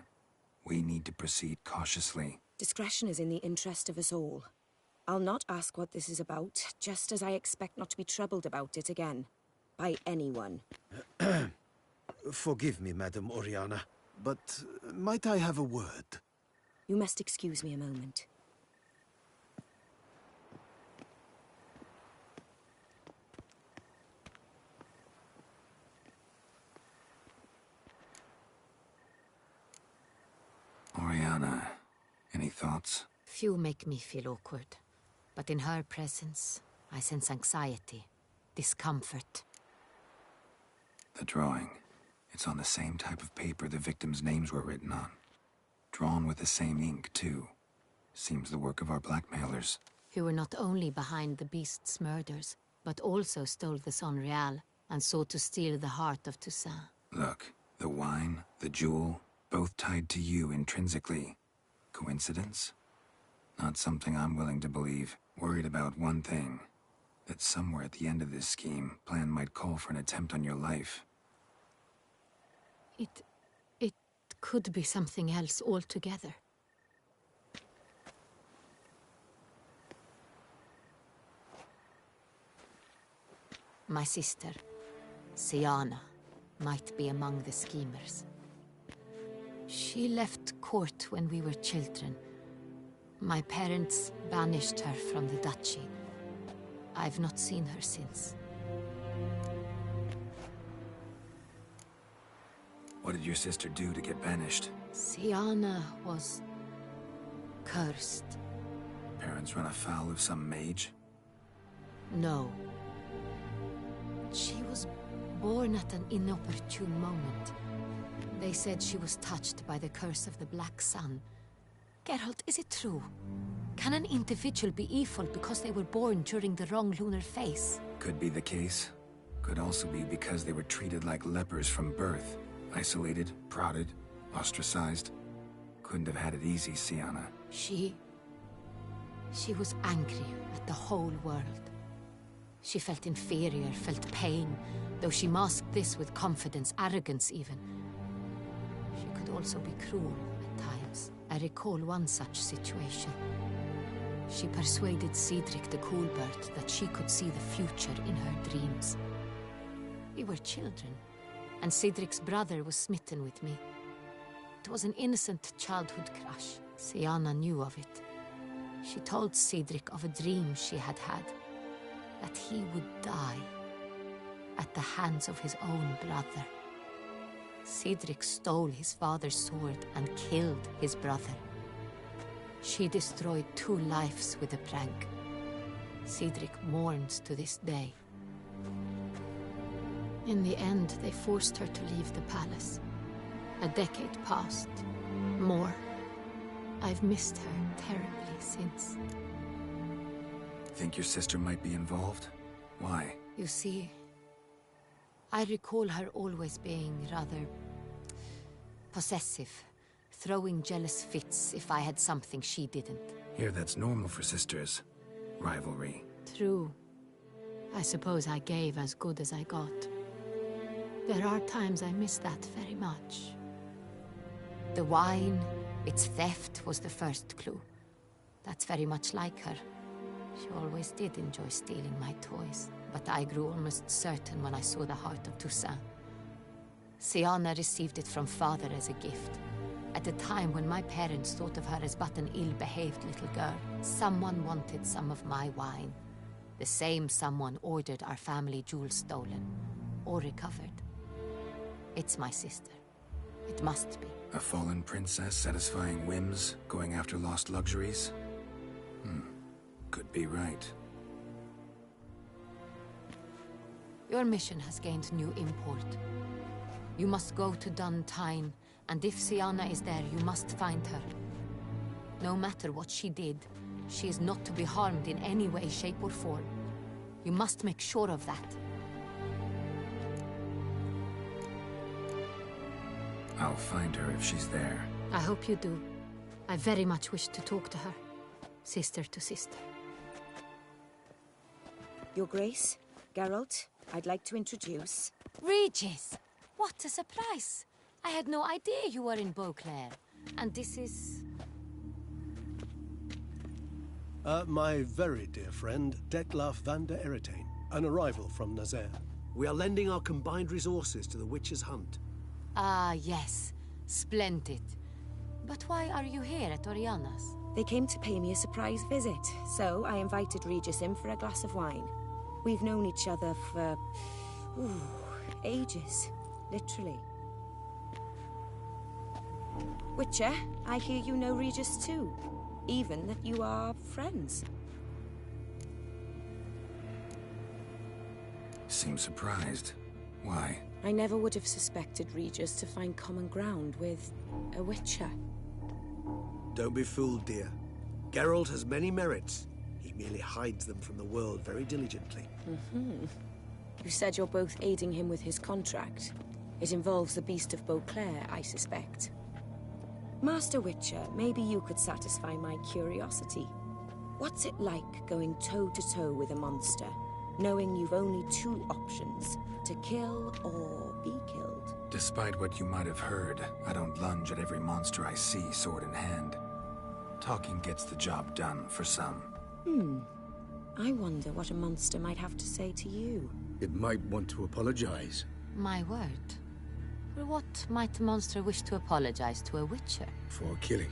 We need to proceed cautiously. Discretion is in the interest of us all. I'll not ask what this is about, just as I expect not to be troubled about it again. By anyone. Forgive me, Madam Oriana, but might I have a word? You must excuse me a moment. Oriana, any thoughts? Few make me feel awkward, but in her presence, I sense anxiety, discomfort. The drawing. It's on the same type of paper the victims' names were written on. Drawn with the same ink, too. Seems the work of our blackmailers. Who were not only behind the beast's murders, but also stole the Son Real and sought to steal the heart of Toussaint. Look, the wine, the jewel, both tied to you intrinsically. Coincidence? Not something I'm willing to believe. Worried about one thing. That somewhere at the end of this scheme, plan might call for an attempt on your life. It could be something else altogether. My sister, Siana, might be among the schemers. She left court when we were children. My parents banished her from the duchy. I've not seen her since. What did your sister do to get banished? Siana was... cursed. Parents run afoul of some mage? No. She was born at an inopportune moment. They said she was touched by the curse of the Black Sun. Geralt, is it true? Can an individual be evil because they were born during the wrong lunar phase? Could be the case. Could also be because they were treated like lepers from birth. Isolated, prodded, ostracized. Couldn't have had it easy, Siana. She was angry at the whole world. She felt inferior, felt pain, though she masked this with confidence, arrogance even. She could also be cruel at times. I recall one such situation. She persuaded Cedric the Coolbird that she could see the future in her dreams. We were children, and Cedric's brother was smitten with me. It was an innocent childhood crush. Siana knew of it. She told Cedric of a dream she had had, that he would die at the hands of his own brother. Cedric stole his father's sword and killed his brother. She destroyed 2 lives with a prank. Cedric mourns to this day. In the end, they forced her to leave the palace. A decade passed. More. I've missed her terribly since. Think your sister might be involved? Why? You see, I recall her always being rather possessive, throwing jealous fits if I had something she didn't. Here, that's normal for sisters. Rivalry. True. I suppose I gave as good as I got. There are times I miss that very much. The wine, its theft was the first clue. That's very much like her. She always did enjoy stealing my toys, but I grew almost certain when I saw the heart of Toussaint. Siana received it from father as a gift. At a time when my parents thought of her as but an ill-behaved little girl, someone wanted some of my wine. The same someone ordered our family jewels stolen, or recovered. It's my sister. It must be. A fallen princess satisfying whims, going after lost luxuries? Could be right. Your mission has gained new import. You must go to Dun Tyne, and if Siana is there, you must find her. No matter what she did, she is not to be harmed in any way, shape, or form. You must make sure of that. I'll find her if she's there. I hope you do. I very much wish to talk to her. Sister to sister. Your Grace, Geralt, I'd like to introduce... Regis! What a surprise! I had no idea you were in Beauclair. And this is... My very dear friend, Detlaf van der Eretain, an arrival from Nazaire. We are lending our combined resources to the Witch's Hunt. Ah, yes. Splendid. But why are you here at Oriana's? They came to pay me a surprise visit, so I invited Regis in for a glass of wine. We've known each other for... ages. Literally. Witcher, I hear you know Regis too. Even that you are friends. Seem surprised. Why? I never would have suspected Regis to find common ground with a Witcher. Don't be fooled, dear. Geralt has many merits. He merely hides them from the world very diligently. You said you're both aiding him with his contract. It involves the Beast of Beauclair, I suspect. Master Witcher, maybe you could satisfy my curiosity. What's it like going toe-to-toe with a monster, knowing you've only 2 options, to kill or be killed? Despite what you might have heard, I don't lunge at every monster I see, sword in hand. Talking gets the job done, for some. I wonder what a monster might have to say to you. It might want to apologize. My word. For what might a monster wish to apologize to a Witcher? For killing.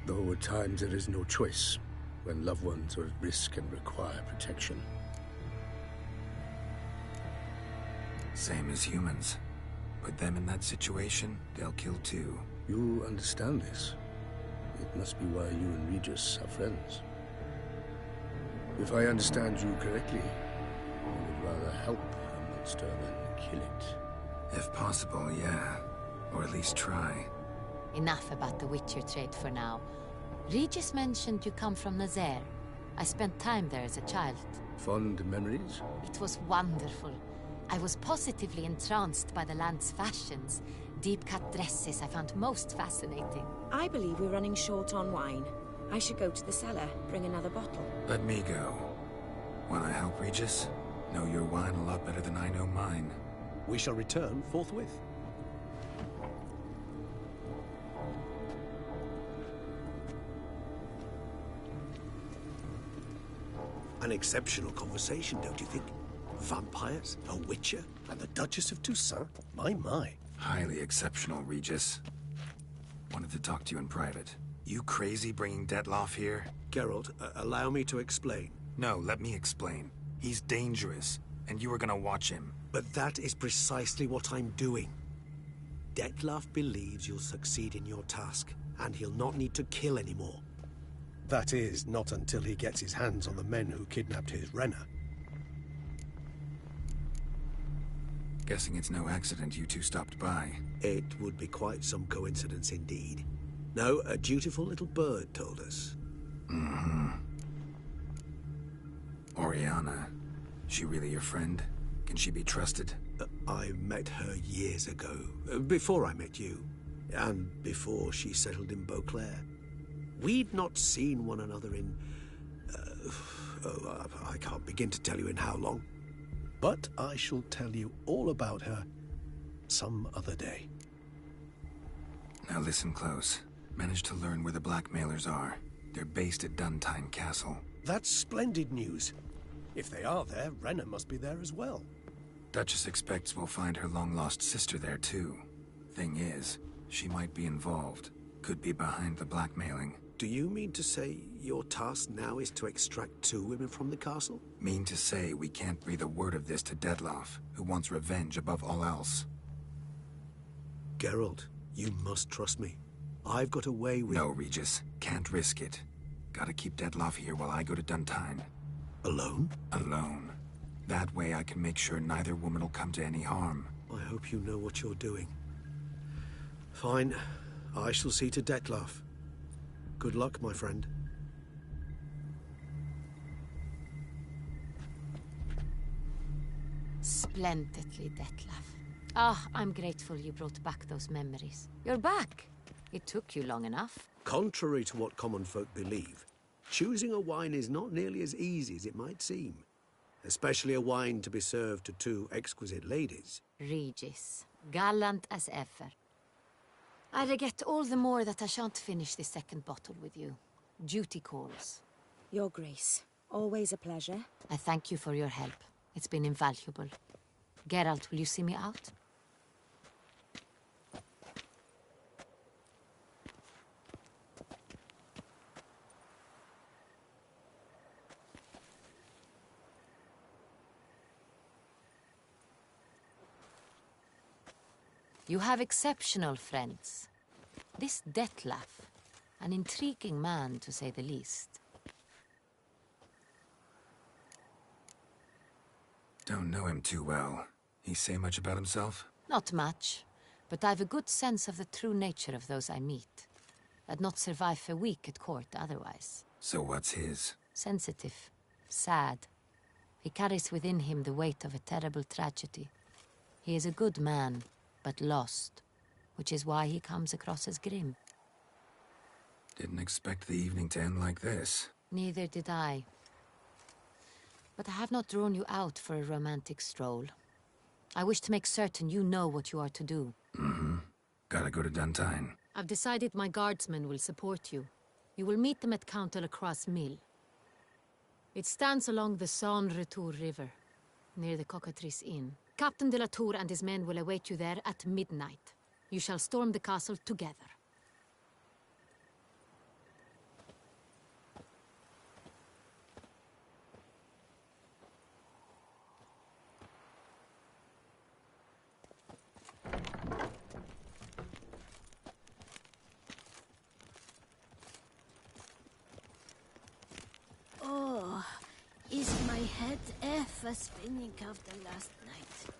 Though at times there is no choice, when loved ones are at risk and require protection. Same as humans. Put them in that situation, they'll kill too. You understand this. It must be why you and Regis are friends. If I understand you correctly, you would rather help a monster than kill it. If possible, yeah. Or at least try. Enough about the Witcher trade for now. Regis mentioned you come from Nazaire. I spent time there as a child. Fond memories? It was wonderful. I was positively entranced by the land's fashions. Deep-cut dresses I found most fascinating. I believe we're running short on wine. I should go to the cellar, bring another bottle. Let me go. Wanna help, Regis? Know your wine a lot better than I know mine. We shall return forthwith. An exceptional conversation, don't you think? Vampires, a witcher, and the Duchess of Toussaint? My. Highly exceptional, Regis. Wanted to talk to you in private. You crazy bringing Detloff here? Geralt, allow me to explain. No, let me explain. He's dangerous, and you were gonna watch him. But that is precisely what I'm doing. Detloff believes you'll succeed in your task, and he'll not need to kill anymore. That is, not until he gets his hands on the men who kidnapped his Renna. Guessing it's no accident you two stopped by. It would be quite some coincidence indeed. No, a dutiful little bird told us. Mm-hmm. Oriana, she really your friend? Can she be trusted? I met her years ago, before I met you, and before she settled in Beauclair. We'd not seen one another in... I can't begin to tell you in how long. But I shall tell you all about her some other day. Now listen close. Managed to learn where the blackmailers are. They're based at Duntine Castle. That's splendid news. If they are there, Renna must be there as well. Duchess expects we'll find her long-lost sister there too. Thing is, she might be involved. Could be behind the blackmailing. Do you mean to say your task now is to extract 2 women from the castle? Mean to say we can't breathe a word of this to Detloff, who wants revenge above all else. Geralt, you must trust me. I've got a way with... No, Regis. Can't risk it. Gotta keep Detloff here while I go to Duntine. Alone? Alone. That way I can make sure neither woman will come to any harm. I hope you know what you're doing. Fine. I shall see to Detloff. Good luck, my friend. Splendidly, Detlaff. Ah, I'm grateful you brought back those memories. You're back. It took you long enough. Contrary to what common folk believe, choosing a wine is not nearly as easy as it might seem. Especially a wine to be served to 2 exquisite ladies. Regis, gallant as ever. I regret all the more that I shan't finish this second bottle with you. Duty calls. Your Grace, always a pleasure. I thank you for your help. It's been invaluable. Geralt, will you see me out? You have exceptional friends. This Detlaff, an intriguing man to say the least. Don't know him too well. He say much about himself? Not much, but I've a good sense of the true nature of those I meet. I'd not survive a week at court otherwise. So what's his? Sensitive, sad. He carries within him the weight of a terrible tragedy. He is a good man, but lost, which is why he comes across as grim. Didn't expect the evening to end like this. Neither did I. But I have not drawn you out for a romantic stroll. I wish to make certain you know what you are to do. Mm-hmm. Gotta go to Duntine. I've decided my guardsmen will support you. You will meet them at Count Delacroix's mill. It stands along the Saône-Retour River, near the Cockatrice Inn. Captain de la Tour and his men will await you there at midnight. You shall storm the castle together. Let F a spinning of the last night.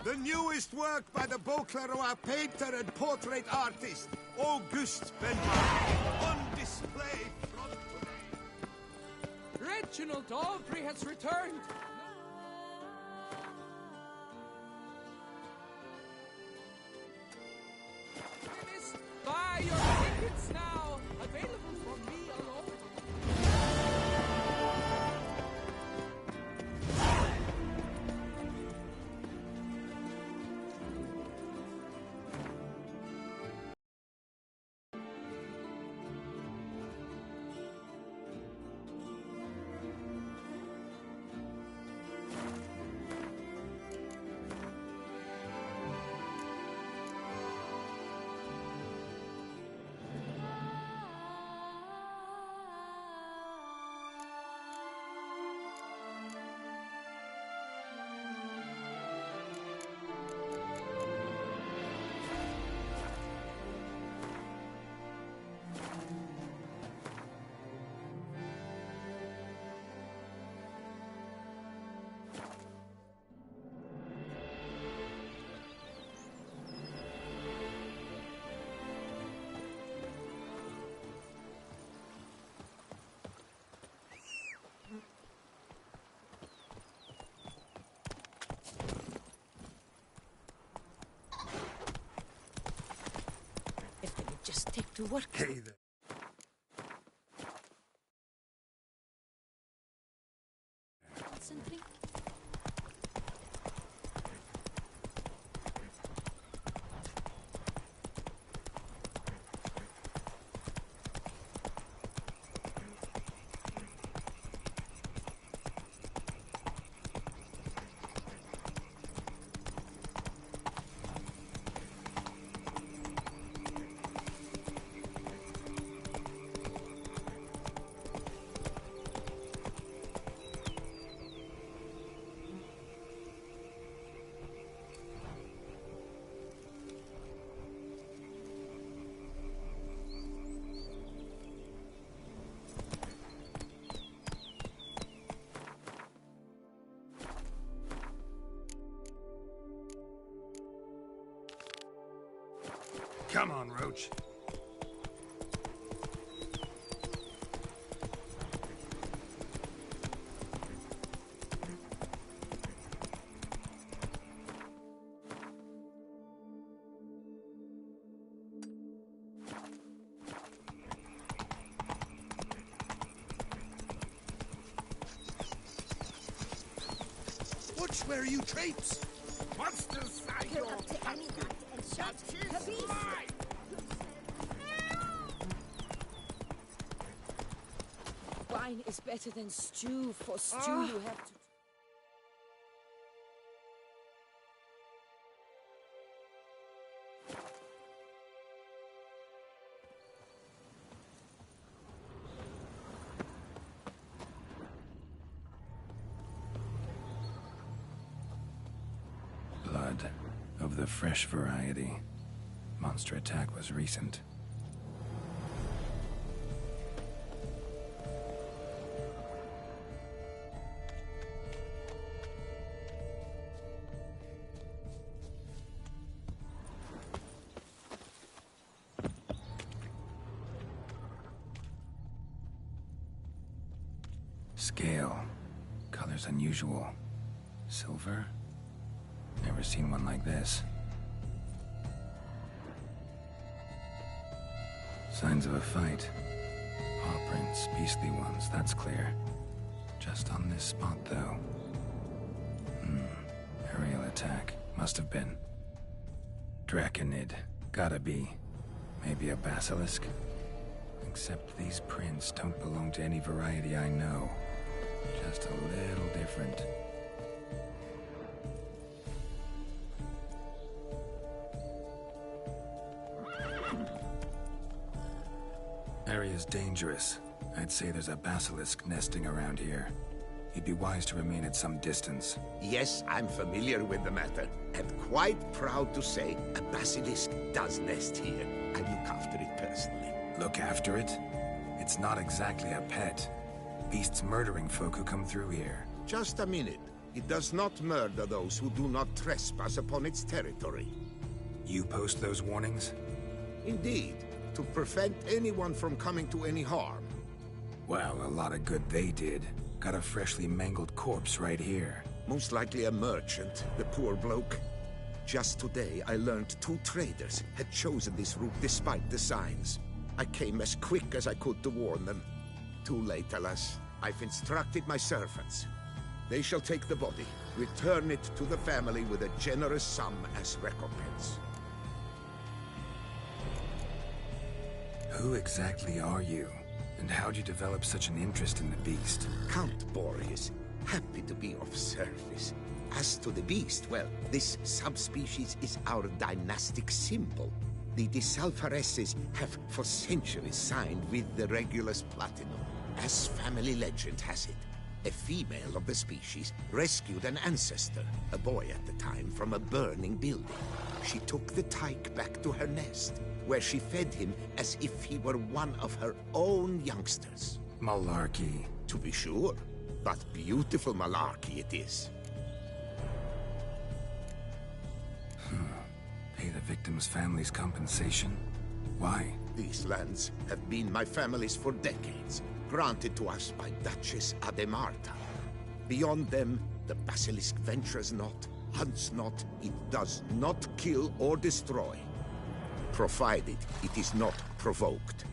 The newest work by the Beauclerc painter and portrait artist, Auguste Benoit, on display from today. Reginald Aubry has returned! Dennis, buy your tickets now! Available from me alone. If they would just take to work. Hey there. Sentry? Come on, Roach. Watch where you traipse! Monsters like Go your up to anyone and shout, That is "Habis!" mine! Wine is better than stew. For stew, you have to. Blood of the fresh variety. Monster attack was recent. Scale. Color's unusual. Silver? Never seen one like this. Signs of a fight. Paw prints, beastly ones, that's clear. Just on this spot, though. Aerial attack. Must have been. Draconid. Gotta be. Maybe a basilisk? Except these prints don't belong to any variety I know. Just a little different. Area's dangerous. I'd say there's a basilisk nesting around here. You'd be wise to remain at some distance. Yes, I'm familiar with the matter, and quite proud to say a basilisk does nest here. I look after it personally. Look after it? It's not exactly a pet. Beasts murdering folk who come through here. Just a minute. It does not murder those who do not trespass upon its territory. You post those warnings? Indeed, to prevent anyone from coming to any harm. Well, a lot of good they did. Got a freshly mangled corpse right here. Most likely a merchant, the poor bloke. Just today, I learned 2 traders had chosen this route despite the signs. I came as quick as I could to warn them. Too late, alas. I've instructed my servants. They shall take the body, return it to the family with a generous sum as recompense. Who exactly are you? And how'd you develop such an interest in the beast? Count Boreas, happy to be of service. As to the beast, well, this subspecies is our dynastic symbol. The Disalfareses have for centuries signed with the Regulus Platinum. As family legend has it, a female of the species rescued an ancestor, a boy at the time, from a burning building. She took the tyke back to her nest, where she fed him as if he were one of her own youngsters. Malarkey. To be sure, but beautiful malarkey it is. Pay the victim's family's compensation? Why? These lands have been my family's for decades, granted to us by Duchess Ademarta. Beyond them, the basilisk ventures not, hunts not, it does not kill or destroy. Provided it is not provoked.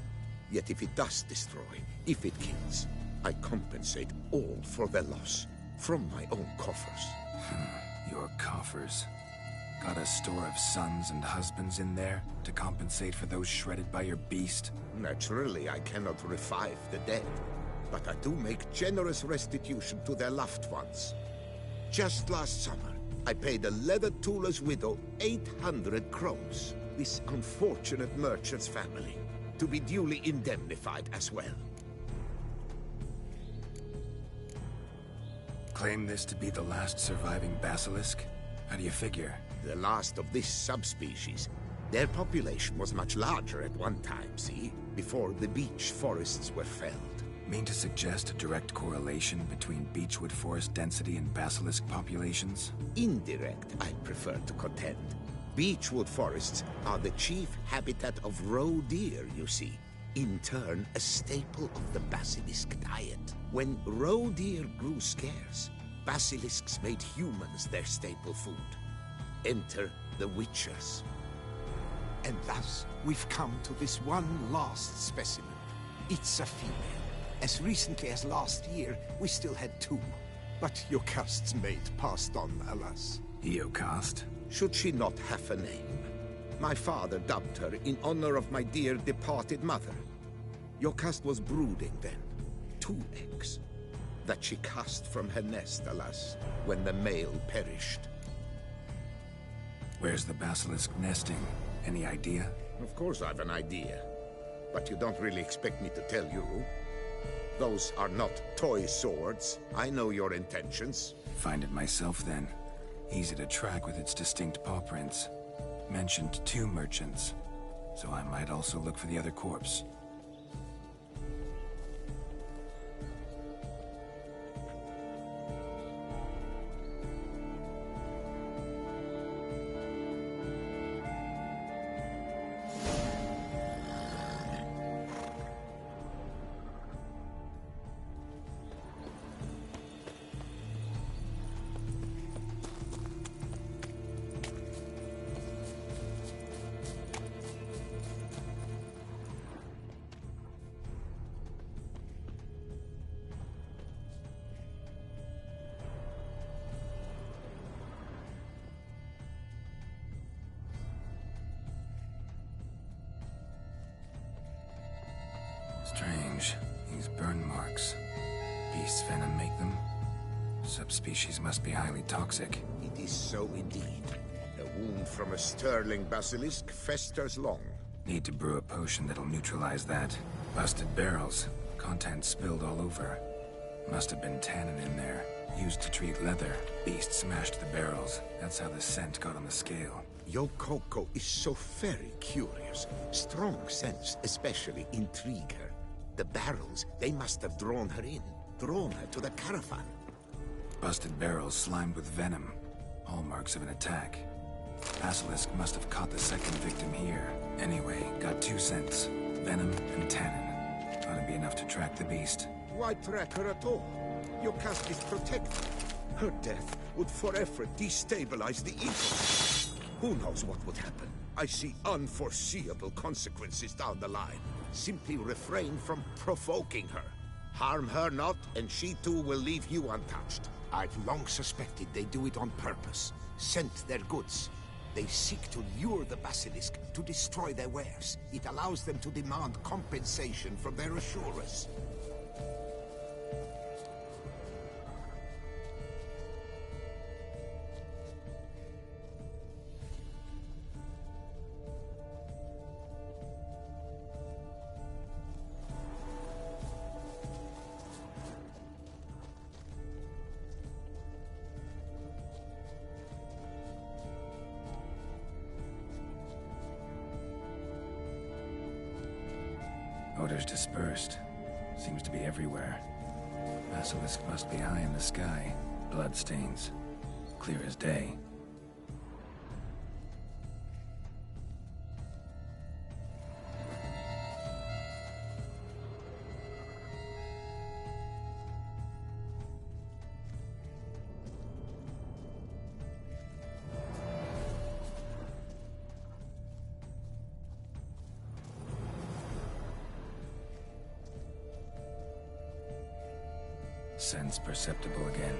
Yet if it does destroy, if it kills, I compensate all for their loss, from my own coffers. Your coffers. Got a store of sons and husbands in there to compensate for those shredded by your beast? Naturally, I cannot revive the dead, but I do make generous restitution to their loved ones. Just last summer, I paid a leather tooler's widow 800 crowns, this unfortunate merchant's family, to be duly indemnified as well. Claim this to be the last surviving basilisk? How do you figure? The last of this subspecies. Their population was much larger at one time, see? Before the beech forests were felled. Mean to suggest a direct correlation between beechwood forest density and basilisk populations? Indirect, I prefer to contend. Beechwood forests are the chief habitat of roe deer, you see. In turn, a staple of the basilisk diet. When roe deer grew scarce, basilisks made humans their staple food. Enter the witchers. And thus, we've come to this one last specimen. It's a female. As recently as last year, we still had 2. But Jocast's mate passed on, alas. Jocast? Should she not have a name? My father dubbed her in honor of my dear departed mother. Jocast was brooding then. 2 eggs. That she cast from her nest, alas, when the male perished. Where's the basilisk nesting? Any idea? Of course I've an idea. But you don't really expect me to tell you. Those are not toy swords. I know your intentions. Find it myself then. Easy to track with its distinct paw prints. Mentioned 2 merchants, so I might also look for the other corpse. Strange. These burn marks. Beast venom make them? Subspecies must be highly toxic. It is so indeed. A wound from a sterling basilisk festers long. Need to brew a potion that'll neutralize that. Busted barrels. Contents spilled all over. Must have been tannin in there. Used to treat leather. Beast smashed the barrels. That's how the scent got on the scale. Yokoko is so very curious. Strong scents especially intrigue her. The barrels, they must have drawn her in. Drawn her to the caravan. Busted barrels slimed with venom. Hallmarks of an attack. Basilisk must have caught the second victim here. Anyway, got 2 scents. Venom and tannin. Ought to be enough to track the beast. Why track her at all? Jocast is protected. Her death would forever destabilize the Eagle. Who knows what would happen? I see unforeseeable consequences down the line. Simply refrain from provoking her. Harm her not, and she too will leave you untouched. I've long suspected they do it on purpose. Scent their goods. They seek to lure the basilisk to destroy their wares. It allows them to demand compensation from their assurers. Odors dispersed. Seems to be everywhere. Basilisk must be high in the sky. Blood stains. Clear as day. Sense perceptible again.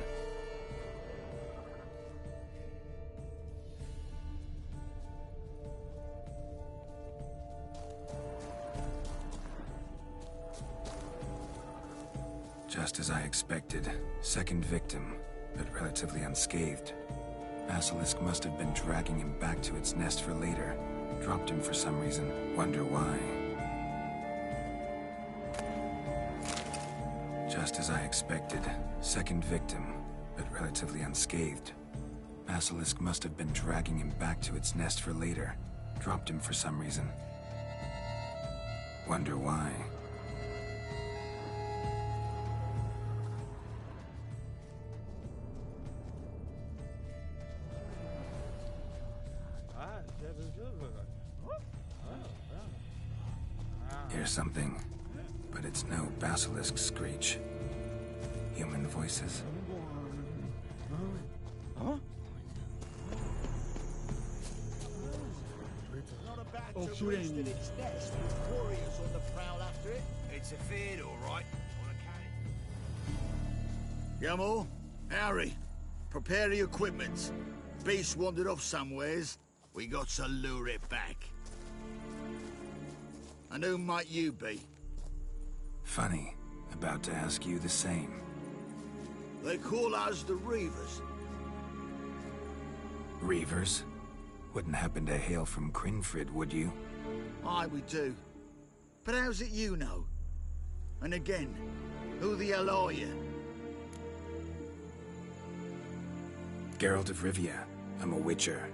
Just as I expected. Second victim, but relatively unscathed. Basilisk must have been dragging him back to its nest for later. Dropped him for some reason. Wonder why. Just as I expected. Second victim, but relatively unscathed. Basilisk must have been dragging him back to its nest for later. Dropped him for some reason. Wonder why. Hear something, but it's no basilisk screech. Human voices. Huh? Not a bad to rest in its nest with warriors on the prowl after it. It's a feed, all right. Gamo, Harry, prepare the equipment. Beast wandered off somewheres. We got to lure it back. And who might you be? Funny. About to ask you the same. They call us the Reavers. Reavers? Wouldn't happen to hail from Crinfrid, would you? Aye, we do. But how's it you know? And again, who the hell are you? Geralt of Rivia. I'm a witcher.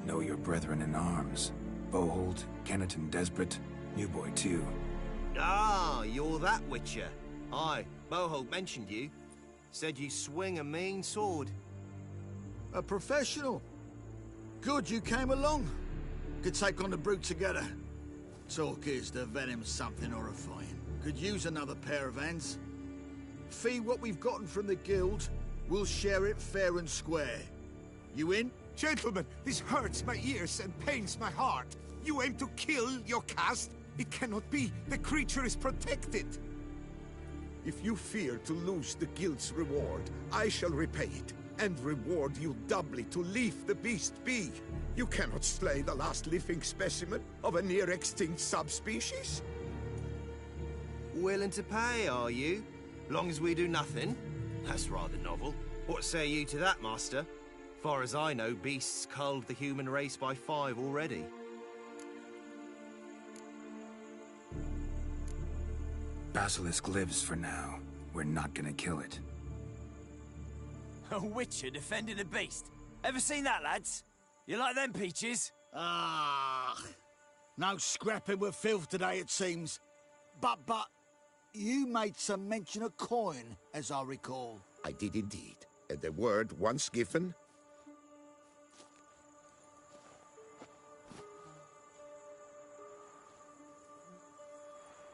Know your brethren in arms. Bohold, Kenneton Desperate, New Boy too. Ah, you're that witcher. Aye, Bohold mentioned you. Said you swing a mean sword. A professional. Good you came along. Could take on the brute together. Talk is the venom's something horrifying. Could use another pair of hands. Fee what we've gotten from the guild. We'll share it fair and square. You in? Gentlemen, this hurts my ears and pains my heart. You aim to kill your caste? It cannot be. The creature is protected. If you fear to lose the guild's reward, I shall repay it, and reward you doubly to leave the beast be. You cannot slay the last living specimen of a near-extinct subspecies. Willing to pay, are you? Long as we do nothing? That's rather novel. What say you to that, master? Far as I know, beasts culled the human race by 5 already. Basilisk lives for now. We're not gonna kill it. A witcher defending a beast. Ever seen that, lads? You like them peaches? Ah, no scrapping with filth today, it seems. But, you made some mention of coin, as I recall. I did indeed. And the word once given...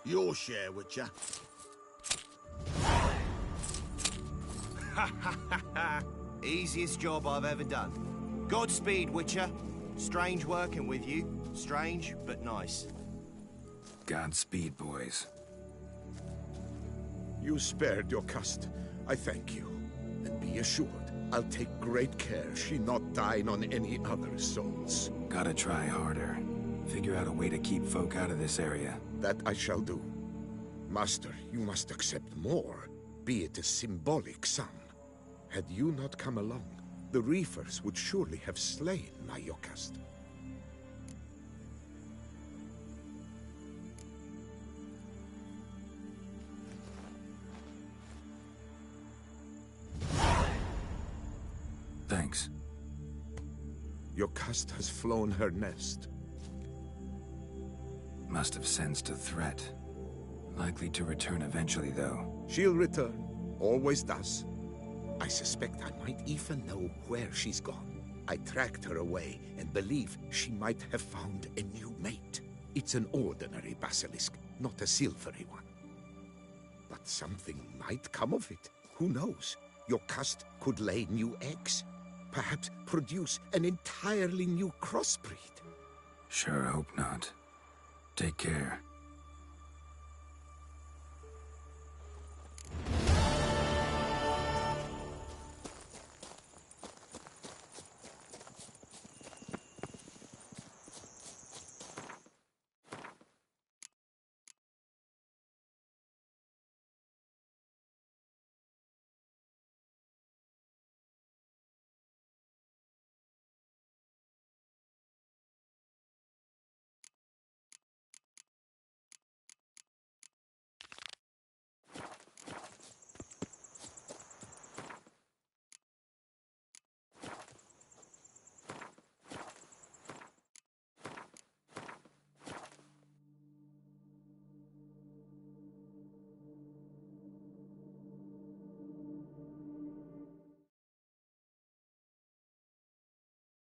Your share, Witcher. Ha ha ha ha! Easiest job I've ever done. Godspeed, Witcher. Strange working with you. Strange, but nice. Godspeed, boys. You spared your cust. I thank you. And be assured, I'll take great care she not dine on any other souls. Gotta try harder. Figure out a way to keep folk out of this area. That I shall do. Master, you must accept more, be it a symbolic sum. Had you not come along, the Reefers would surely have slain my Yokast. Thanks. Yokast has flown her nest. Must have sensed a threat. Likely to return eventually, though. She'll return. Always does. I suspect I might even know where she's gone. I tracked her away and believe she might have found a new mate. It's an ordinary basilisk, not a silvery one. But something might come of it. Who knows? Yokast could lay new eggs. Perhaps produce an entirely new crossbreed. Sure hope not. Take care.